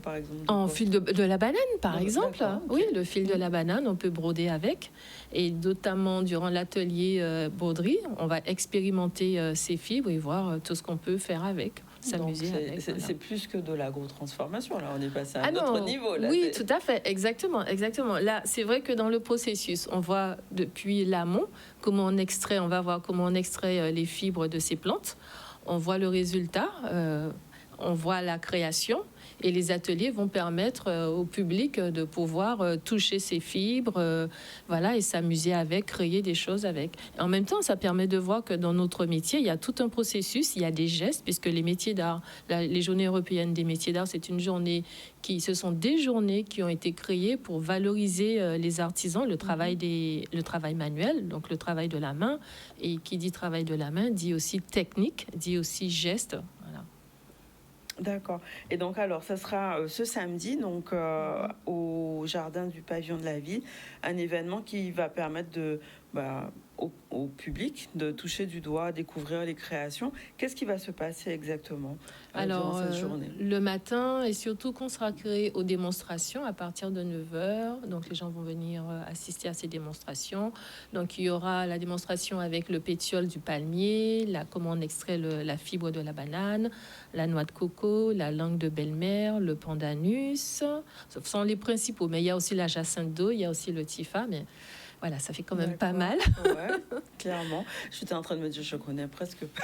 par exemple. En fil de la banane, par exemple. Oui, le fil de la banane, on peut broder avec. Et notamment durant l'atelier broderie, on va expérimenter ces fibres et voir tout ce qu'on peut faire avec. S'amuser avec. C'est plus que de l'agro-transformation. Là, on est passé à un autre niveau. Là, oui, tout à fait. Exactement. Là, c'est vrai que dans le processus, on voit depuis l'amont comment on extrait. On va voir comment on extrait les fibres de ces plantes. On voit le résultat, on voit la création, et les ateliers vont permettre au public de pouvoir toucher ces fibres, voilà, et s'amuser avec, créer des choses avec. Et en même temps, ça permet de voir que dans notre métier, il y a tout un processus, il y a des gestes, puisque les métiers d'art, les journées européennes des métiers d'art, c'est une journée ce sont des journées qui ont été créées pour valoriser les artisans, le travail manuel, donc le travail de la main. Et qui dit travail de la main dit aussi technique, dit aussi geste. Voilà. D'accord. Et donc, alors, ça sera ce samedi, donc au jardin du pavillon de la ville, un événement qui va permettre au public de toucher du doigt, découvrir les créations. Qu'est-ce qui va se passer exactement durant cette journée? Le matin, et surtout consacré aux démonstrations à partir de 9h. Donc, les gens vont venir assister à ces démonstrations. Donc, il y aura la démonstration avec le pétiole du palmier, comment on extrait la fibre de la banane, la noix de coco, la langue de belle-mère, le pandanus. Ce sont les principaux. Mais il y a aussi la jacinthe d'eau, il y a aussi le tifa, mais... Voilà, ça fait quand même pas mal. Ouais, clairement. J'étais en train de me dire, je connais presque pas.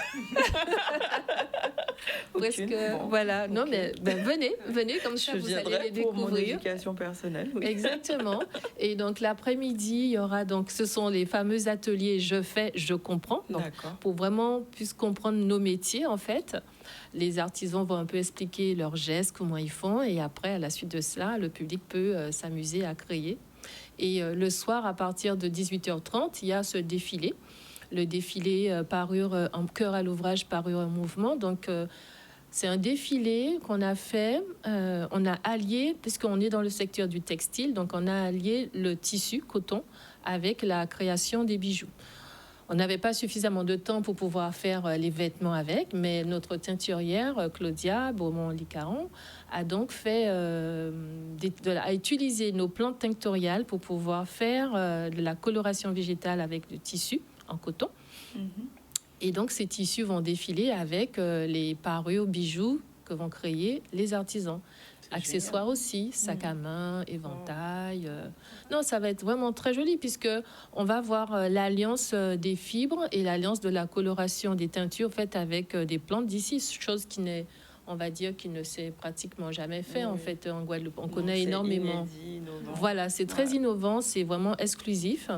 Presque, bon, voilà. Okay. Non, mais venez, comme ça, vous allez les découvrir. Pour mon éducation personnelle. Oui. Exactement. Et donc, l'après-midi, il y aura ce sont les fameux ateliers « Je fais, je comprends ». Donc, pour vraiment plus comprendre nos métiers, en fait. Les artisans vont un peu expliquer leurs gestes, comment ils font. Et après, à la suite de cela, le public peut s'amuser à créer. Et le soir, à partir de 18h30, il y a ce défilé. Le défilé parure en cœur à l'ouvrage, parure en mouvement. Donc, c'est un défilé qu'on a fait. On a allié, puisqu'on est dans le secteur du textile, donc on a allié le tissu coton avec la création des bijoux. on n'avait pas suffisamment de temps pour pouvoir faire les vêtements avec, mais notre teinturière, Claudia Beaumont-Licaron, a donc a utilisé nos plantes tinctoriales pour pouvoir faire de la coloration végétale avec du tissu en coton. Et donc, ces tissus vont défiler avec les parures, bijoux que vont créer les artisans. Accessoires aussi, sac à main, éventail. Non, ça va être vraiment très joli puisque on va voir l'alliance des fibres et l'alliance de la coloration des teintures faites avec des plantes d'ici, chose qui n'est, on va dire, qui ne s'est pratiquement jamais fait en fait en Guadeloupe. On connaît énormément. Inédit, voilà, c'est très innovant, c'est vraiment exclusif.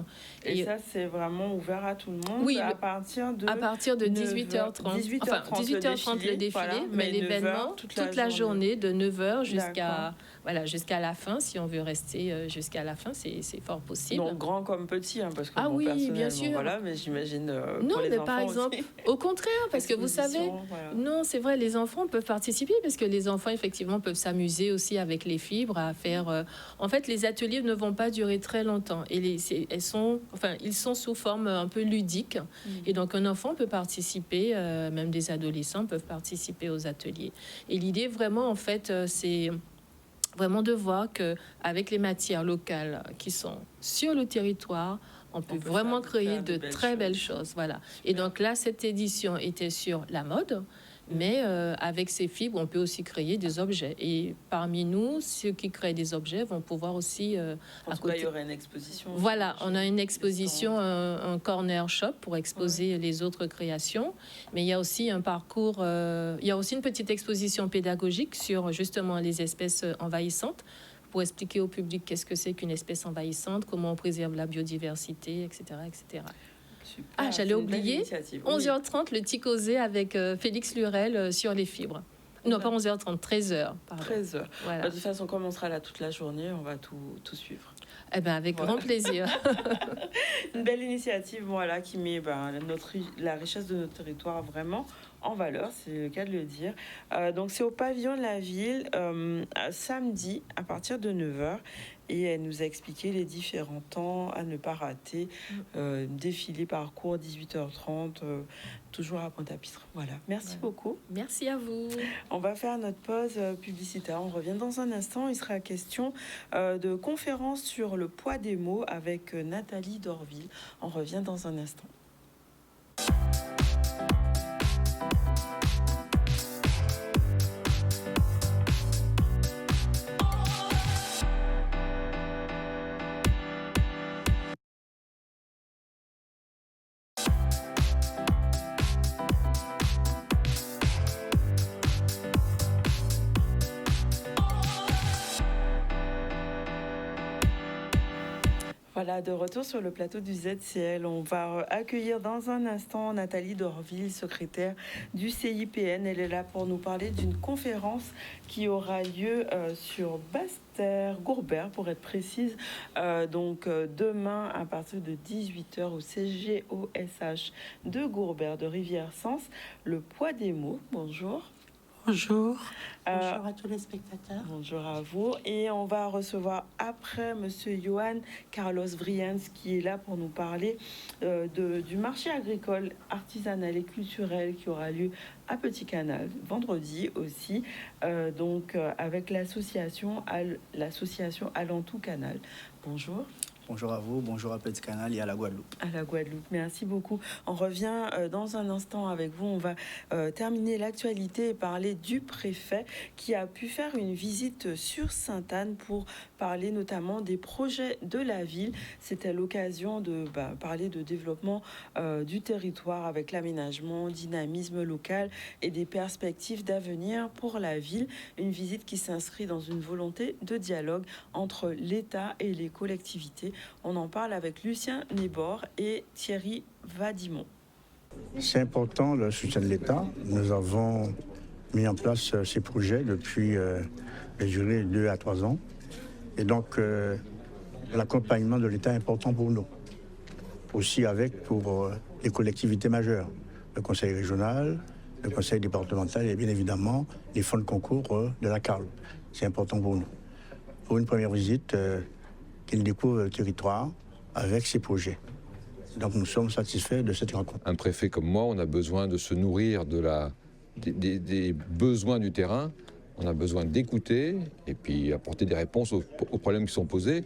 Et ça, c'est vraiment ouvert à tout le monde. Oui, à partir de 18h30. 18h30 le défilé, voilà, mais l'événement toute la journée de 9h jusqu'à la fin. Si on veut rester jusqu'à la fin, c'est fort possible. Donc grand comme petit, parce que oui, bien sûr. Voilà, mais j'imagine non, pour les mais enfants par exemple, aussi. au contraire, parce que vous savez, non, c'est vrai, les enfants peuvent participer parce que les enfants effectivement peuvent s'amuser aussi avec les fibres à faire. En fait, les ateliers ne vont pas durer très longtemps et ils sont sous forme un peu ludique. Et donc un enfant peut participer, même des adolescents peuvent participer aux ateliers. Et l'idée vraiment, en fait, c'est vraiment de voir que avec les matières locales qui sont sur le territoire, on peut vraiment créer de très belles choses. Voilà. Et donc là, cette édition était sur la mode. Mais avec ces fibres, on peut aussi créer des objets. Et parmi nous, ceux qui créent des objets vont pouvoir aussi... en tout cas, il y aurait une exposition. Voilà, on a une exposition, un corner shop pour exposer les autres créations. Mais il y a aussi un parcours... il y a aussi une petite exposition pédagogique sur justement les espèces envahissantes pour expliquer au public qu'est-ce que c'est qu'une espèce envahissante, comment on préserve la biodiversité, etc., etc. Super, j'allais oublier, 11h30, le petit causé avec Félix Lurel sur les fibres. Non, pas 11h30, 13h. 13h. Voilà. De toute façon, comme on sera là toute la journée, on va tout suivre. Eh ben, avec grand plaisir. Une belle initiative, voilà, qui met la richesse de notre territoire vraiment en valeur, c'est le cas de le dire. Donc, c'est au pavillon de la ville, samedi, à partir de 9h. Et elle nous a expliqué les différents temps à ne pas rater. Défilé parcours 18h30, toujours à Pointe-à-Pitre. Voilà. Merci beaucoup. Merci à vous. On va faire notre pause publicitaire. On revient dans un instant. Il sera question de conférence sur le poids des mots avec Nathalie Dorville. On revient dans un instant. Voilà, de retour sur le plateau du ZCL. On va accueillir dans un instant Nathalie Dorville, secrétaire du CIPN. Elle est là pour nous parler d'une conférence qui aura lieu sur Basse-Terre, Gourbert pour être précise. Donc demain à partir de 18h au CGOSH de Gourbert de Rivière-Sens. Le poids des mots. Bonjour. Bonjour. Bonjour à tous les spectateurs. Bonjour à vous. Et on va recevoir après Monsieur Johan Carlos Vriens qui est là pour nous parler du marché agricole, artisanal et culturel qui aura lieu à Petit Canal vendredi aussi. Avec l'association Alentou Canal. Bonjour. Bonjour à vous, bonjour à Petit Canal et à la Guadeloupe. À la Guadeloupe, merci beaucoup. On revient dans un instant avec vous. On va terminer l'actualité et parler du préfet qui a pu faire une visite sur Sainte-Anne pour parler notamment des projets de la ville. C'était l'occasion de parler de développement du territoire avec l'aménagement, dynamisme local et des perspectives d'avenir pour la ville. Une visite qui s'inscrit dans une volonté de dialogue entre l'État et les collectivités. On en parle avec Lucien Nébor et Thierry Vadimon. C'est important le soutien de l'État. Nous avons mis en place ces projets depuis les durées de 2 à 3 ans. Et donc, l'accompagnement de l'État est important pour nous. Aussi pour les collectivités majeures, le conseil régional, le conseil départemental et bien évidemment les fonds de concours de la CARL. C'est important pour nous. Pour une première visite, qu'ils découvrent le territoire avec ces projets. Donc nous sommes satisfaits de cette rencontre. Un préfet comme moi, on a besoin de se nourrir des besoins du terrain. On a besoin d'écouter et puis apporter des réponses aux problèmes qui sont posés.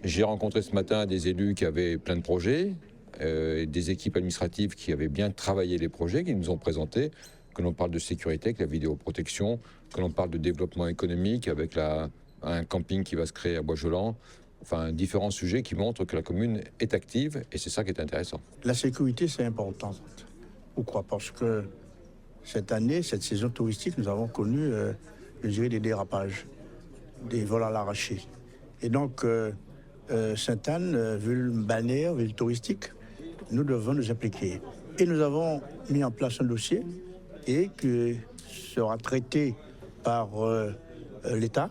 J'ai rencontré ce matin des élus qui avaient plein de projets, des équipes administratives qui avaient bien travaillé les projets, qui nous ont présentés, que l'on parle de sécurité avec la vidéoprotection, que l'on parle de développement économique avec un camping qui va se créer à Bois-Jolan. Enfin, différents sujets qui montrent que la commune est active et c'est ça qui est intéressant. La sécurité, c'est important. Pourquoi ? Parce que cette année, cette saison touristique, nous avons connu, je dirais, des dérapages, des vols à l'arraché. Et donc, Sainte-Anne, ville balnéaire, ville touristique, nous devons nous impliquer. Et nous avons mis en place un dossier et qui sera traité par l'État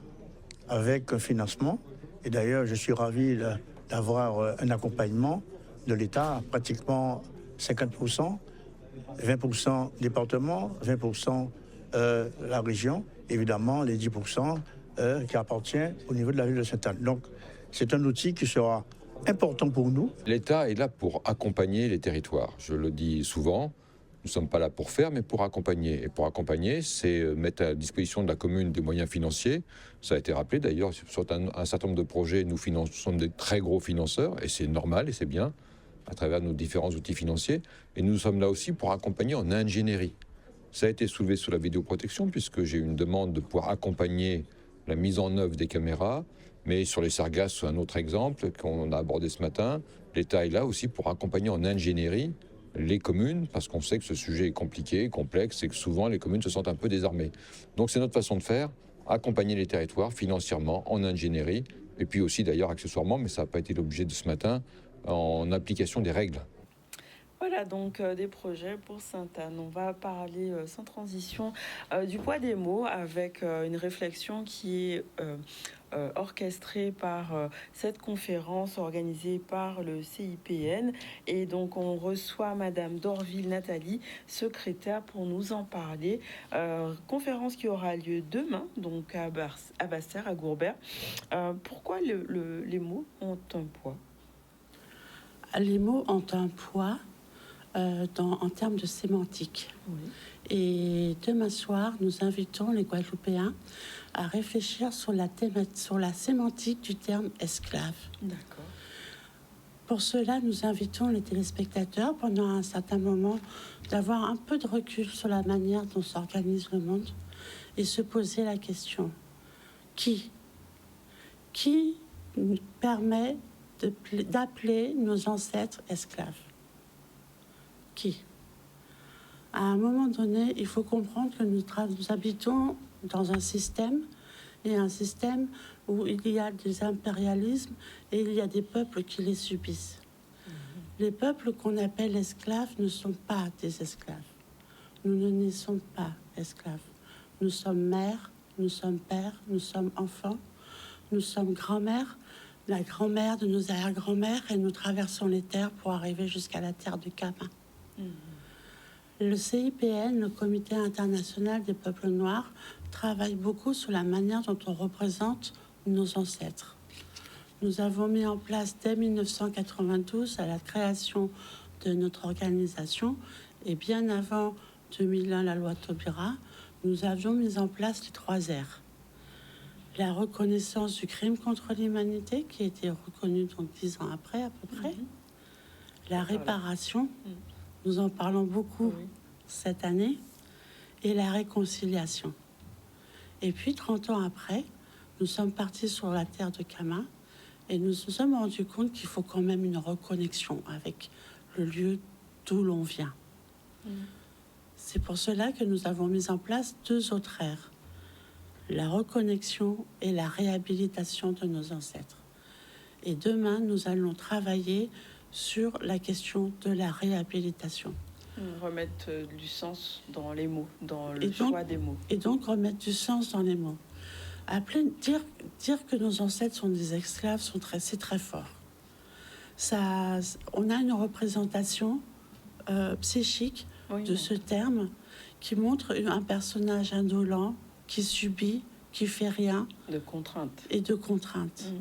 avec un financement. Et d'ailleurs, je suis ravi d'avoir un accompagnement de l'État à pratiquement 50%, 20% département, 20% la région, évidemment les 10% qui appartient au niveau de la ville de Sainte-Anne. Donc, c'est un outil qui sera important pour nous. L'État est là pour accompagner les territoires. Je le dis souvent, nous ne sommes pas là pour faire, mais pour accompagner. Et pour accompagner, c'est mettre à disposition de la commune des moyens financiers. Ça a été rappelé d'ailleurs, sur un certain nombre de projets, nous sommes des très gros financeurs, et c'est normal et c'est bien, à travers nos différents outils financiers. Et nous sommes là aussi pour accompagner en ingénierie. Ça a été soulevé sur la vidéoprotection, puisque j'ai eu une demande de pouvoir accompagner la mise en œuvre des caméras. Mais sur les sargasses, c'est un autre exemple qu'on a abordé ce matin. L'État est là aussi pour accompagner en ingénierie les communes, parce qu'on sait que ce sujet est compliqué, complexe, et que souvent les communes se sentent un peu désarmées. Donc c'est notre façon de faire, accompagner les territoires financièrement, en ingénierie, et puis aussi d'ailleurs accessoirement, mais ça n'a pas été l'objet de ce matin, en application des règles. Voilà donc des projets pour Sainte-Anne. On va parler sans transition du poids des mots avec une réflexion qui est orchestrée par cette conférence organisée par le CIPN. Et donc on reçoit Madame Dorville Nathalie, secrétaire, pour nous en parler. Conférence qui aura lieu demain, donc à Basse-Terre, à Gourbert. Pourquoi les mots ont un poids ? Les mots ont un poids en termes de sémantique. Oui. Et demain soir, nous invitons les Guadeloupéens à réfléchir sur la sémantique du terme esclave. D'accord. Pour cela, nous invitons les téléspectateurs, pendant un certain moment, d'avoir un peu de recul sur la manière dont s'organise le monde et se poser la question. Qui nous permet d'appeler nos ancêtres esclaves? Qui? À un moment donné, il faut comprendre que nous habitons dans un système, et un système où il y a des impérialismes et il y a des peuples qui les subissent. Les peuples qu'on appelle esclaves ne sont pas des esclaves. Nous ne naissons pas esclaves. Nous sommes mères, nous sommes pères, nous sommes enfants, nous sommes grand-mères, la grand-mère de nos arrière-grand-mères, et nous traversons les terres pour arriver jusqu'à la terre du Kama. Le CIPN, le Comité international des peuples noirs, travaille beaucoup sur la manière dont on représente nos ancêtres. Nous avons mis en place dès 1992, à la création de notre organisation, et bien avant 2001, la loi Taubira, nous avions mis en place les 3 R. La reconnaissance du crime contre l'humanité, qui a été reconnue donc 10 ans après à peu près. La réparation, nous en parlons beaucoup cette année, et la réconciliation. Et puis 30 ans après, nous sommes partis sur la terre de Kama et nous nous sommes rendus compte qu'il faut quand même une reconnexion avec le lieu d'où l'on vient. C'est pour cela que nous avons mis en place 2 autres aires: la reconnexion et la réhabilitation de nos ancêtres. Et demain, nous allons travailler sur la question de la réhabilitation. Remettre du sens dans les mots, dans le choix des mots. Et donc remettre du sens dans les mots. Dire que nos ancêtres sont des esclaves, c'est très fort. On a une représentation psychique de ce terme qui montre un personnage indolent qui subit, qui fait rien. De contraintes. Et de contraintes.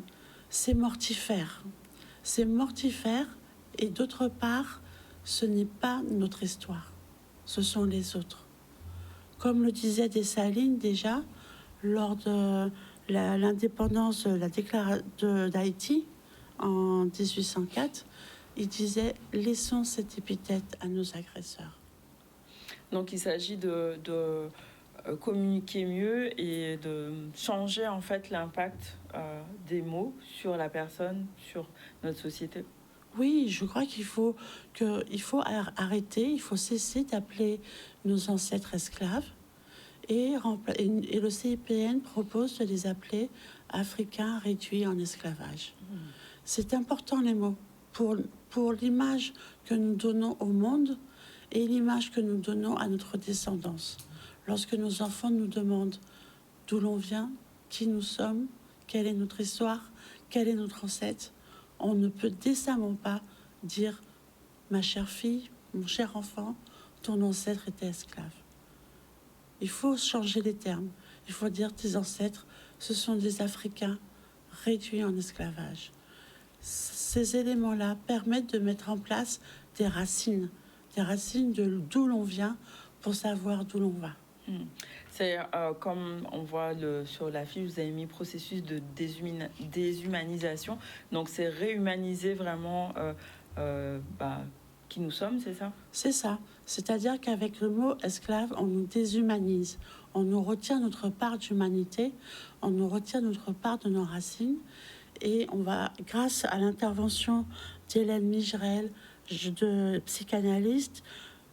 C'est mortifère. C'est mortifère, Et d'autre part, ce n'est pas notre histoire, ce sont les autres. Comme le disait Dessalines déjà, lors de l'indépendance d'Haïti en 1804, il disait « Laissons cette épithète à nos agresseurs ». Donc il s'agit de communiquer mieux et de changer en fait l'impact des mots sur la personne, sur notre société. Oui, je crois qu'il faut arrêter, il faut cesser d'appeler nos ancêtres esclaves et le CIPN propose de les appeler Africains réduits en esclavage. C'est important les mots pour l'image que nous donnons au monde et l'image que nous donnons à notre descendance. Lorsque nos enfants nous demandent d'où l'on vient, qui nous sommes, quelle est notre histoire, quel est notre ancêtre, on ne peut décemment pas dire « ma chère fille, mon cher enfant, ton ancêtre était esclave ». Il faut changer les termes. Il faut dire tes ancêtres, ce sont des Africains réduits en esclavage. Ces éléments-là permettent de mettre en place des racines de d'où l'on vient pour savoir d'où l'on va. C'est comme on voit sur la fiche, vous avez mis processus de déshumanisation. Donc c'est réhumaniser vraiment qui nous sommes, c'est ça? C'est ça. C'est-à-dire qu'avec le mot esclave, on nous déshumanise. On nous retire notre part d'humanité, on nous retire notre part de nos racines. Et on va, grâce à l'intervention d'Hélène Migerel, de psychanalyste,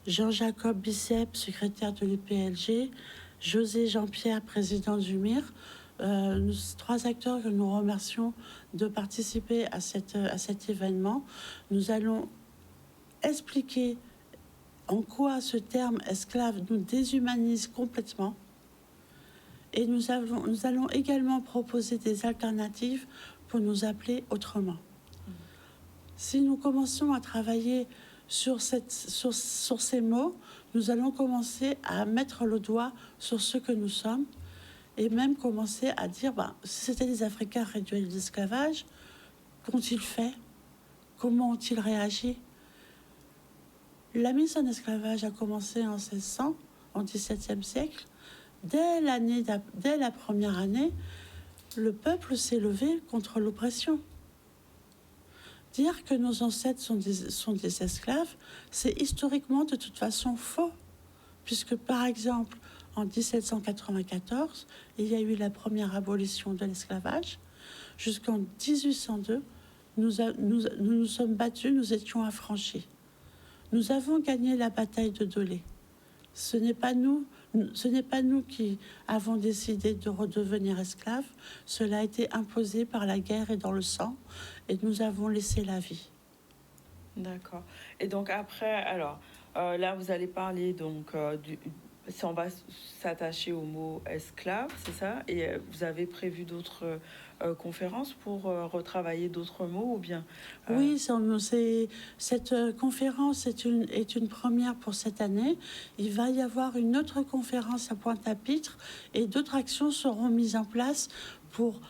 Jean-Jacob Bicep, secrétaire de l'UPLG, José Jean-Pierre, président du MIR, trois acteurs que nous remercions de participer à cet événement. Nous allons expliquer en quoi ce terme esclave nous déshumanise complètement. Et nous allons également proposer des alternatives pour nous appeler autrement. Si nous commençons à travailler sur ces mots, nous allons commencer à mettre le doigt sur ce que nous sommes et même commencer à dire si c'était des Africains réduits à l'esclavage, qu'ont-ils fait? Comment ont-ils réagi? La mise en esclavage a commencé en 1600, au XVIIe siècle. Dès la première année, le peuple s'est levé contre l'oppression. Dire que nos ancêtres sont des esclaves, c'est historiquement de toute façon faux, puisque par exemple, en 1794, il y a eu la première abolition de l'esclavage. Jusqu'en 1802, nous nous sommes battus, nous étions affranchis. Nous avons gagné la bataille de Dolé. Ce n'est pas nous qui avons décidé de redevenir esclaves. Cela a été imposé par la guerre et dans le sang, et nous avons laissé la vie. D'accord. Et donc après, alors là, vous allez parler donc si on va s'attacher au mot esclave, c'est ça? Et vous avez prévu d'autres conférences pour retravailler d'autres mots ou bien Oui, cette conférence est une première pour cette année. Il va y avoir une autre conférence à Pointe-à-Pitre et d'autres actions seront mises en place pour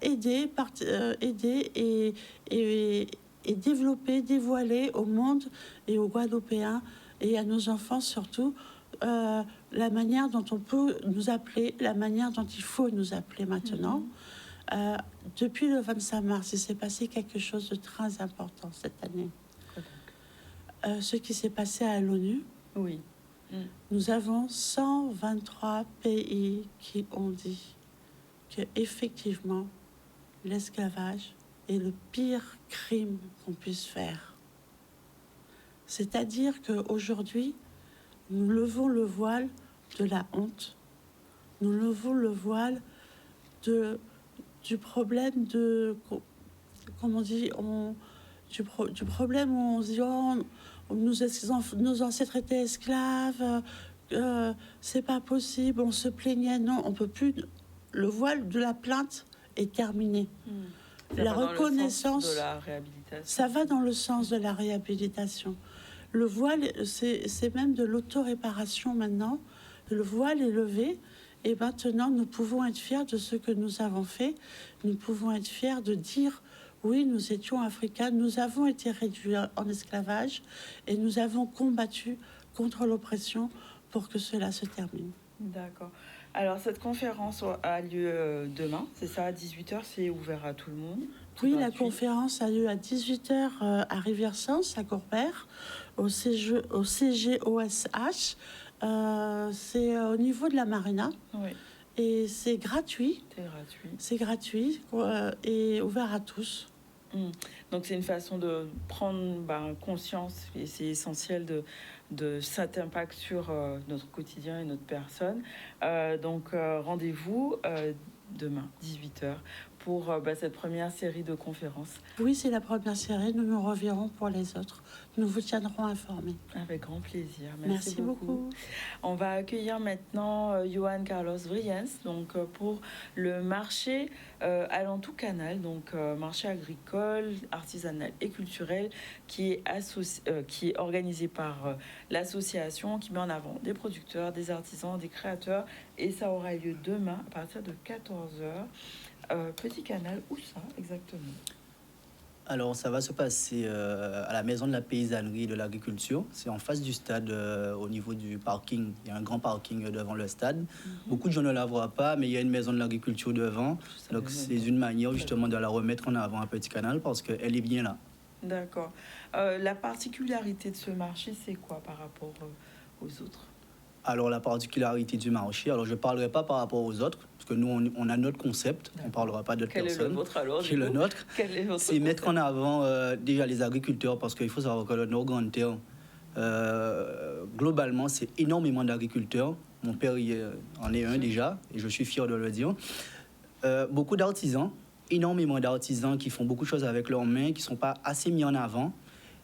aider et développer, dévoiler au monde et aux Guadeloupéens et à nos enfants surtout la manière dont on peut nous appeler, la manière dont il faut nous appeler maintenant. Depuis le 25 mars, il s'est passé quelque chose de très important cette année. Ce qui s'est passé à l'ONU. Oui. Nous avons 123 pays qui ont dit que effectivement l'esclavage est le pire crime qu'on puisse faire. C'est-à-dire qu'aujourd'hui, nous levons le voile de la honte, nous levons le voile du problème de, comment on dit, du problème où on se dit nos ancêtres étaient esclaves, c'est pas possible, on se plaignait, non, on peut plus. Le voile de la plainte est terminé. La reconnaissance, de la réhabilitation. Ça va dans le sens de la réhabilitation. Le voile, c'est même de l'auto-réparation maintenant. Le voile est levé et maintenant nous pouvons être fiers de ce que nous avons fait. Nous pouvons être fiers de dire Oui, nous étions africains. Nous avons été réduits en esclavage et nous avons combattu contre l'oppression pour que cela se termine. D'accord. Alors, cette conférence a lieu demain, c'est ça, à 18h, c'est ouvert à tout le monde? Oui, la conférence a lieu à 18h à Rivière-Sens, à Corbert, au CGOSH. C'est au niveau de la marina. Oui. Et c'est gratuit. C'est gratuit. C'est gratuit et ouvert à tous. Donc c'est une façon de prendre conscience, et c'est essentiel de cet impact sur notre quotidien et notre personne. Donc rendez-vous demain, 18h, pour cette première série de conférences. Oui, c'est la première série. Nous nous reverrons pour les autres. Nous vous tiendrons informés. Avec grand plaisir. Merci beaucoup. On va accueillir maintenant Johan Carlos Vriens, donc pour le marché Alentou Canal, donc marché agricole, artisanal et culturel qui est organisé par l'association qui met en avant des producteurs, des artisans, des créateurs, et ça aura lieu demain à partir de 14h. Petit Canal, où ça exactement? Alors, ça va se passer à la Maison de la Paysannerie et de l'Agriculture. C'est en face du stade, au niveau du parking. Il y a un grand parking devant le stade. Beaucoup de gens ne la voient pas, mais il y a une Maison de l'Agriculture devant. Donc, c'est une manière justement de la remettre en avant à Petit Canal parce qu'elle est bien là. D'accord. La particularité de ce marché, c'est quoi par rapport aux autres? Alors, la particularité du marché, alors je ne parlerai pas par rapport aux autres, parce que nous, on a notre concept, on ne parlera pas d'autres personnes. Quel est le vôtre alors? Qui est le nôtre? C'est mettre en avant déjà les agriculteurs, parce qu'il faut savoir que le Nord Grande Terre, globalement, c'est énormément d'agriculteurs. Mon père en est un déjà, et je suis fier de le dire. Beaucoup d'artisans, énormément d'artisans qui font beaucoup de choses avec leurs mains, qui ne sont pas assez mis en avant.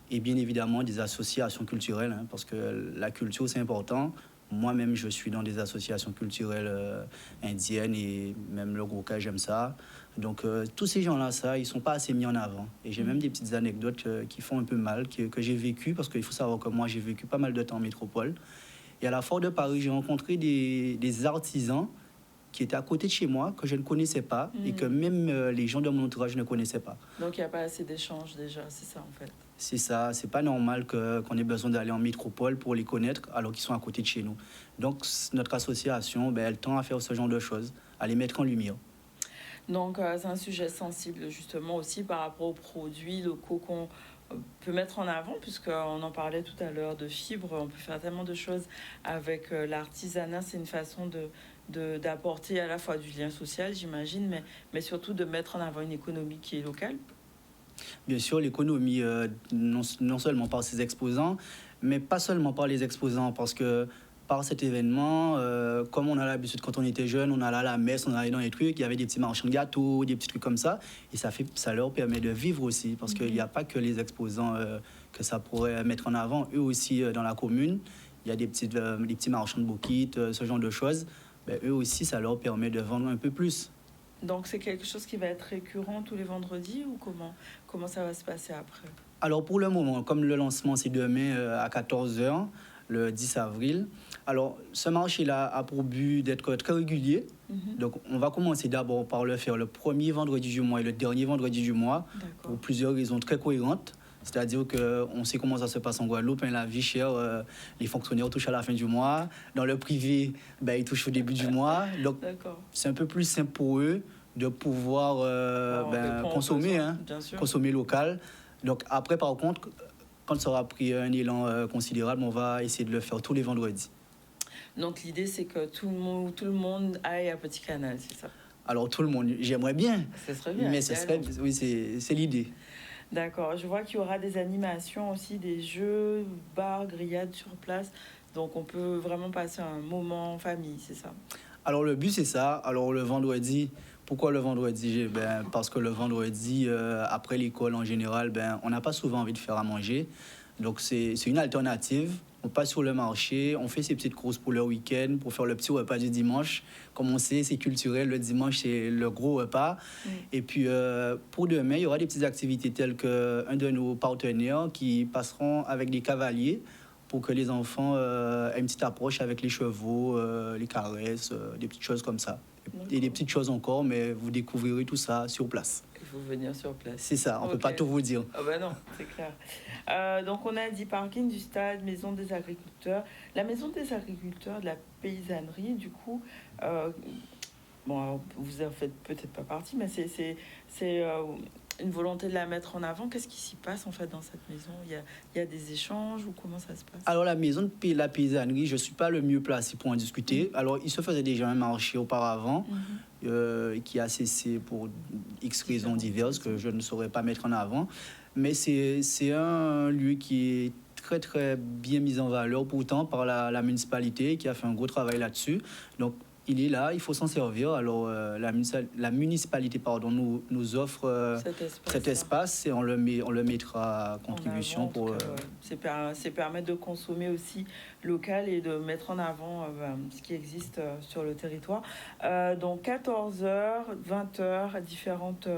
Et bien évidemment, des associations culturelles, hein, parce que la culture, c'est important. Moi-même, je suis dans des associations culturelles indiennes et même le Gurkha, j'aime ça. Donc, tous ces gens-là, ils ne sont pas assez mis en avant. Et j'ai même des petites anecdotes qui font un peu mal, que j'ai vécues, parce qu'il faut savoir que moi, j'ai vécu pas mal de temps en métropole. Et à la Foire de Paris, j'ai rencontré des artisans qui étaient à côté de chez moi, que je ne connaissais pas, et que même les gens de mon entourage ne connaissaient pas. Donc, il n'y a pas assez d'échanges déjà, c'est ça en fait? C'est ça, c'est pas normal qu'on ait besoin d'aller en métropole pour les connaître alors qu'ils sont à côté de chez nous. Donc notre association, elle tend à faire ce genre de choses, à les mettre en lumière. Donc c'est un sujet sensible justement aussi par rapport aux produits locaux qu'on peut mettre en avant, puisqu'on en parlait tout à l'heure de fibres, on peut faire tellement de choses avec l'artisanat, c'est une façon d'apporter à la fois du lien social, j'imagine, mais surtout de mettre en avant une économie qui est locale. Bien sûr, l'économie, non seulement par ses exposants, mais pas seulement par les exposants, parce que par cet événement, comme on a l'habitude quand on était jeune, on allait à la messe, on allait dans les trucs, il y avait des petits marchands de gâteaux, des petits trucs comme ça, et ça leur permet de vivre aussi, parce qu'il n'y a pas que les exposants que ça pourrait mettre en avant, eux aussi dans la commune, il y a des petits marchands de bouquets, ce genre de choses, eux aussi ça leur permet de vendre un peu plus. Donc c'est quelque chose qui va être récurrent tous les vendredis ou comment ça va se passer après? Alors pour le moment, comme le lancement c'est demain à 14h, le 10 avril, alors ce marché-là a pour but d'être très régulier. Donc on va commencer d'abord par le faire le premier vendredi du mois et le dernier vendredi du mois, pour plusieurs raisons très cohérentes. C'est-à-dire qu'on sait comment ça se passe en Guadeloupe, la vie chère, les fonctionnaires touchent à la fin du mois. Dans le privé, ils touchent au début du mois. Donc, c'est un peu plus simple pour eux de pouvoir consommer local. Donc, après, par contre, quand ça aura pris un élan considérable, on va essayer de le faire tous les vendredis. Donc, l'idée, c'est que tout le monde aille à Petit Canal, c'est ça? Alors, tout le monde, j'aimerais bien. Ce serait bien. Mais oui, c'est l'idée. D'accord, je vois qu'il y aura des animations aussi, des jeux, bars, grillades sur place. Donc on peut vraiment passer un moment en famille, c'est ça? Alors le but c'est ça. Alors le vendredi, pourquoi le vendredi? Parce que le vendredi, après l'école en général, on n'a pas souvent envie de faire à manger. Donc c'est une alternative. On passe sur le marché, on fait ses petites courses pour le week-end, pour faire le petit repas du dimanche. Comme on sait, c'est culturel, le dimanche, c'est le gros repas. Et puis, pour demain, il y aura des petites activités telles qu'un de nos partenaires qui passeront avec des cavaliers pour que les enfants aient une petite approche avec les chevaux, les caresses, des petites choses comme ça. Et des petites choses encore, mais vous découvrirez tout ça sur place. faut venir sur place. C'est ça, on ne peut pas tout vous dire. Ah ben non, c'est clair. Donc on a dit parking du stade, maison des agriculteurs. La maison des agriculteurs de la paysannerie, du coup, bon, alors, vous en faites peut-être pas partie, mais c'est une volonté de la mettre en avant. Qu'est-ce qui s'y passe en fait dans cette maison? Il y a des échanges ou comment ça se passe? Alors la maison de la paysannerie, je ne suis pas le mieux placé pour en discuter. Alors il se faisait déjà un marché auparavant qui a cessé pour X raisons diverses que je ne saurais pas mettre en avant. Mais c'est un lieu qui est très très bien mis en valeur pourtant par la municipalité qui a fait un gros travail là-dessus. Donc il est là, il faut s'en servir. Alors, la municipalité nous offre cet espace et on le mettra à contribution pour... C'est permettre de consommer aussi local et de mettre en avant ce qui existe sur le territoire. Donc, 14h, 20h, différentes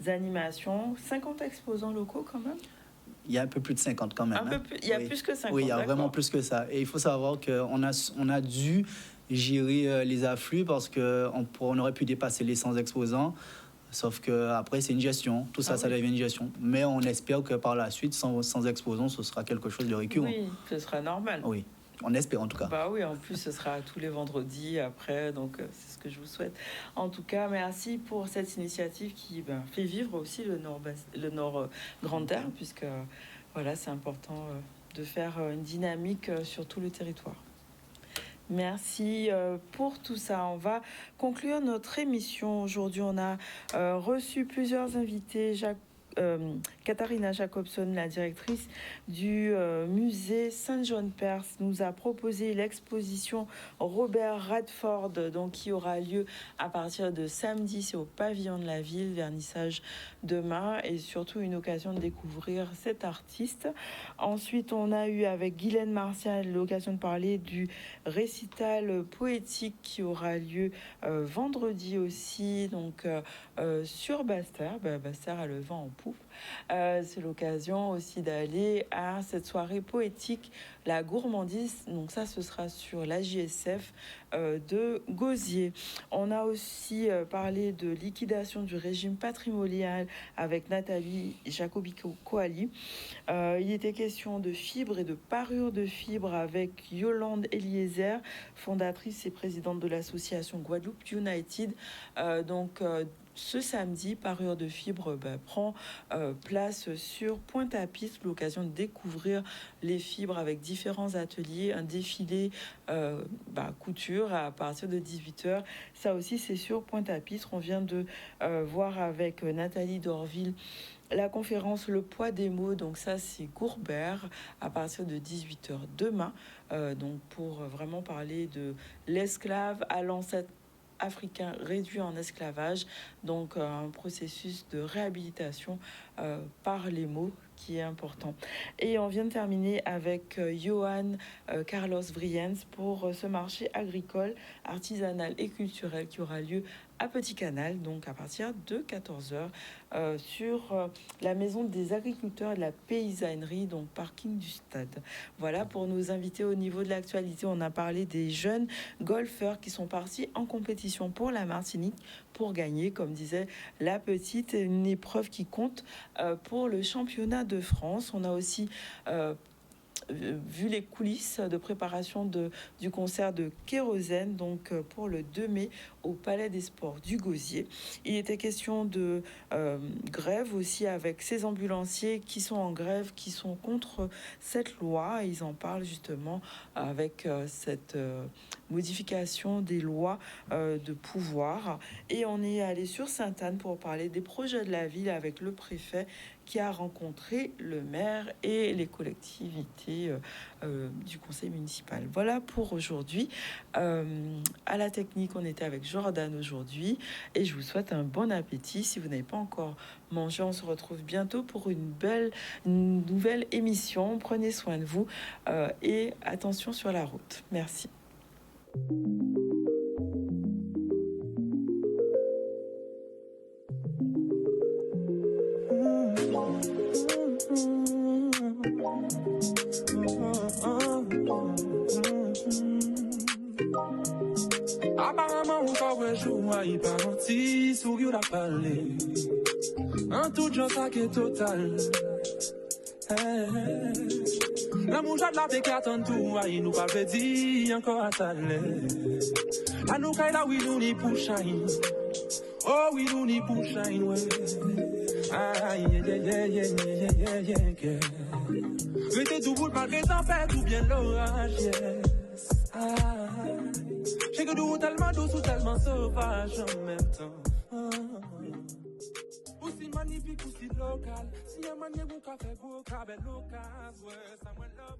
animations, 50 exposants locaux quand même. Il y a un peu plus de 50 quand même. Il y a plus que 50. Oui, il y a vraiment plus que ça. Et il faut savoir qu'on a dû gérer les afflux parce qu'on aurait pu dépasser les 100 exposants. Sauf qu'après, c'est une gestion. Tout ça, ça devient une gestion. Mais on espère que par la suite, sans exposants, ce sera quelque chose de récurrent. Oui, ce sera normal. Oui, on espère en tout cas. Bah oui, en plus, ce sera tous les vendredis après. Donc, c'est ce que je vous souhaite. En tout cas, merci pour cette initiative qui fait vivre aussi le Nord Grand Terre, puisque voilà, c'est important de faire une dynamique sur tout le territoire. Merci pour tout ça. On va conclure notre émission. Aujourd'hui, on a reçu plusieurs invités. Katharina Jacobson, la directrice du musée Saint-Jean-de-Perse, nous a proposé l'exposition Robert Redford, donc, qui aura lieu à partir de samedi. C'est au pavillon de la ville, vernissage demain, et surtout une occasion de découvrir cet artiste. Ensuite, on a eu avec Guylaine Martial l'occasion de parler du récital poétique qui aura lieu vendredi aussi, donc sur Basse-Terre. Basse-Terre a le vent en poupe. C'est l'occasion aussi d'aller à cette soirée poétique, la gourmandise. Donc ça, ce sera sur la JSF de Gosier. On a aussi parlé de liquidation du régime patrimonial avec Nathalie Jacobico-Coali. Il était question de fibres et de parures de fibres avec Yolande Eliezer, fondatrice et présidente de l'association Guadeloupe United. Ce samedi, Parure de Fibres prend place sur Pointe-à-Pitre, l'occasion de découvrir les fibres avec différents ateliers, un défilé couture à partir de 18h. Ça aussi, c'est sur Pointe-à-Pitre. On vient de voir avec Nathalie Dorville la conférence Le poids des mots. Donc ça, c'est Gourbert à partir de 18h demain. Donc pour vraiment parler de l'esclave à l'ancêtre africain réduit en esclavage, donc un processus de réhabilitation par les mots qui est important. Et on vient de terminer avec Johan Carlos Vriens pour ce marché agricole, artisanal et culturel qui aura lieu à Petit Canal, donc à partir de 14h sur la maison des agriculteurs et de la paysannerie, donc parking du stade. Voilà pour nos invités. Au niveau de l'actualité, on a parlé des jeunes golfeurs qui sont partis en compétition pour la Martinique pour gagner, comme disait la petite, une épreuve qui compte pour le championnat de France. On a aussi vu les coulisses de préparation du concert de Kérosène, donc pour le 2 mai au Palais des Sports du Gosier. Il était question de grève aussi avec ces ambulanciers qui sont en grève, qui sont contre cette loi. Ils en parlent justement avec cette modification des lois de pouvoir. Et on est allé sur Sainte-Anne pour parler des projets de la ville avec le préfet qui a rencontré le maire et les collectivités du conseil municipal. Voilà pour aujourd'hui. À la technique, on était avec Jordan aujourd'hui et je vous souhaite un bon appétit. Si vous n'avez pas encore mangé, on se retrouve bientôt pour une nouvelle émission. Prenez soin de vous et attention sur la route. Merci. Apparemment, on va jouer, il partit, sur la parler. En tout genre ça qui est total. La mouche de la paix qui attend tout, aïe, nous pas veut dire encore à t'aller. À nous qu'aille là, oui, nous n'y pour shine. Oh, oui, nous n'y pour shine, ouais. Aïe, yeah. Restez tout bout malgré tempête ou bien l'orage, yes. J'ai que d'où tellement douce ou tellement sauvage en même temps. Aussi magnifique, aussi local. Si y'a manière où qu'a fait beau, qu'a belle occasion, ouais, ça m'a love.